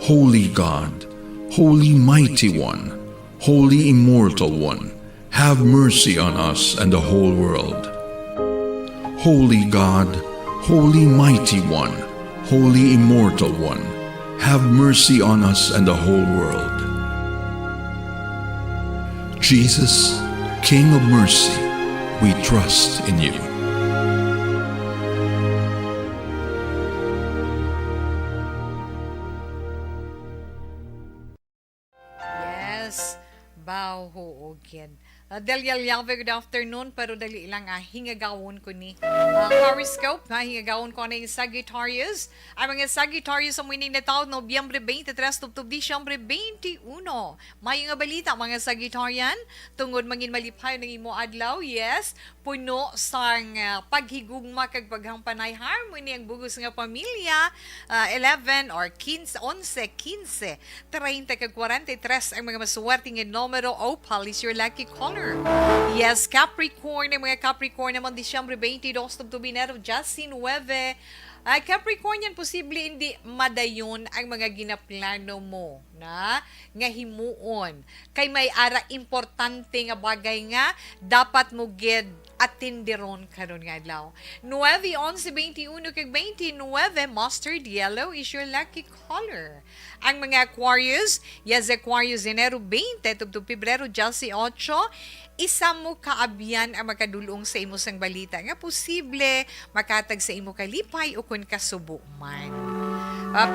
Holy God, Holy Mighty One, Holy Immortal One, have mercy on us and the whole world. Holy God, Holy Mighty One, Holy Immortal One, have mercy on us and the whole world. Jesus, King of mercy, we trust in you. Hugin. Dalyal good afternoon, pero dali lang hingagawon ko ni horoscope, hingagawon ko na yung Sagittarius. Ang mga Sagittarius sa muning na taon, Nobyembre 23, tubtub Disyembre 21. May nga balita, mga Sagittarian, tungod mangin malipay ng imo adlaw, yes, puno sang paghigugma kag paghampanay harmony ang bugos nga pamilya, 11 or 15, 11, 15, 30 kag 43 ang mga maswerte nga numero. Opal is your lucky color. Yes, Capricorn, ang mga Capricorn naman Disyembre 22, tubtub Binero, Justin 9. Capricornian, posible hindi madayon ang mga ginaplano mo na nga himuon. Kay may ara importante nga bagay nga dapat mo gid atindiron karon nga adlaw. 9, 11, 21 kag 29, mustard yellow is your lucky color. Ang mga Aquarius, yes, Aquarius, Enero 20, tubtub Pebrero, Jalsi 8, isa mo kaabyan ang makadulong sa imo sang balita nga posible makatag sa imo kalipay o kun kasubo man.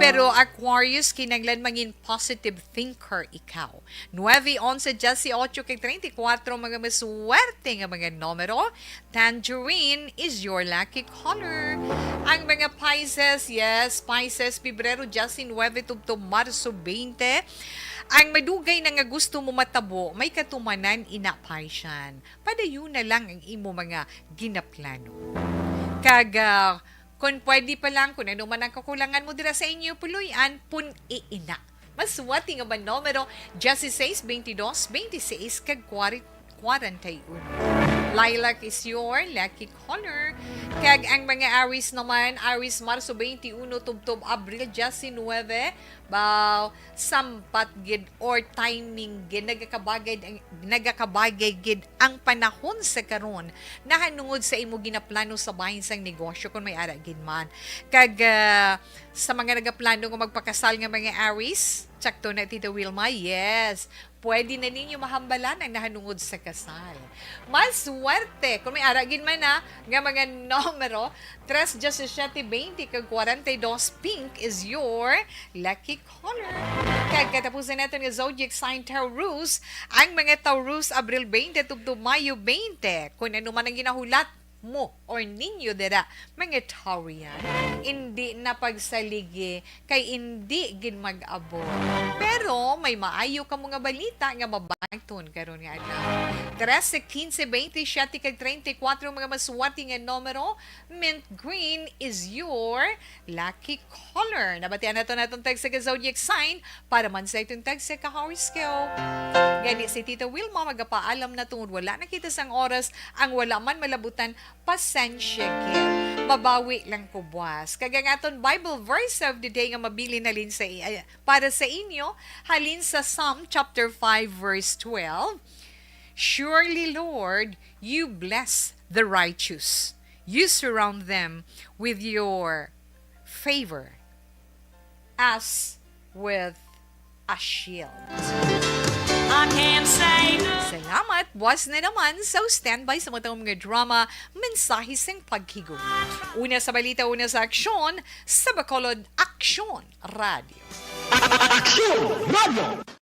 Pero Aquarius, kinanglan mangin positive thinker ikaw. 9, 11, 18, kay 34, mga maswerte nga mga numero. Tangerine is your lucky color. Ang mga Pisces, yes, Pisces, Pebrero, Justin 9, tubtub Marso 20. Ang madugay na nga gusto mo matabo, may katumanan inapaysan. Padayon na lang ang imo mga ginaplano. Kung pwede pa lang, kung ano man ang kakulangan mo dira sa inyo puluyan, iina. Maswati nga ba numero 16, 22, 26, kag 41. Lilac is your lucky color. Kag ang mga Aries naman, Aries Marso 21, tubtob Abril 19, baw sampat gid or timing gid nagakabagay gid ang panahon sa karon nahanungod sa imo ginaplano sa bahin sang negosyo kung may ara gid man. Kag sa mga nagaplano nga magpakasal nga mga Aries, sakto na Tita Wilma, yes, pwede na ninyo mahambalan ang nahanungod sa kasal. Mas swerte kung may ara gid man nga mga numero 3, 17, 20 kag 42, pink is your lucky color. Kag katapusan natin ng zodiac sign Taurus, ang mga Taurus Abril 20 tubtub Mayo 20. Kung ano man ang ginahulat mo or ninyo dira mga Taurian, hindi na pagsaligi kay hindi gid mag-abot. Pero may maayo ka mga balita nga mabanton karon nga adlaw. 13, 15, 20, 7 kag 34 mga maswerte nga numero. Mint green is your lucky color. Nabatian nato natong tag sa zodiac sign para man sa itong tag sa horoscope. Gani si Tita Wilma magapaalam na tungod wala nakita sang oras ang wala man malabutan, pasensya gid. Mabawi lang ko buwas. Kagangaton Bible verse of the day nga mabili na lin sa para sa inyo halin sa Psalm chapter 5 verse 12. Surely, Lord, you bless the righteous. You surround them with your favor as with a shield. Salamat, buwas na naman. So, standby sa mga drama, mensahe sang paghigo. Una sa balita, una sa aksyon, sa Bacolod Aksyon Radio. Action! Radio!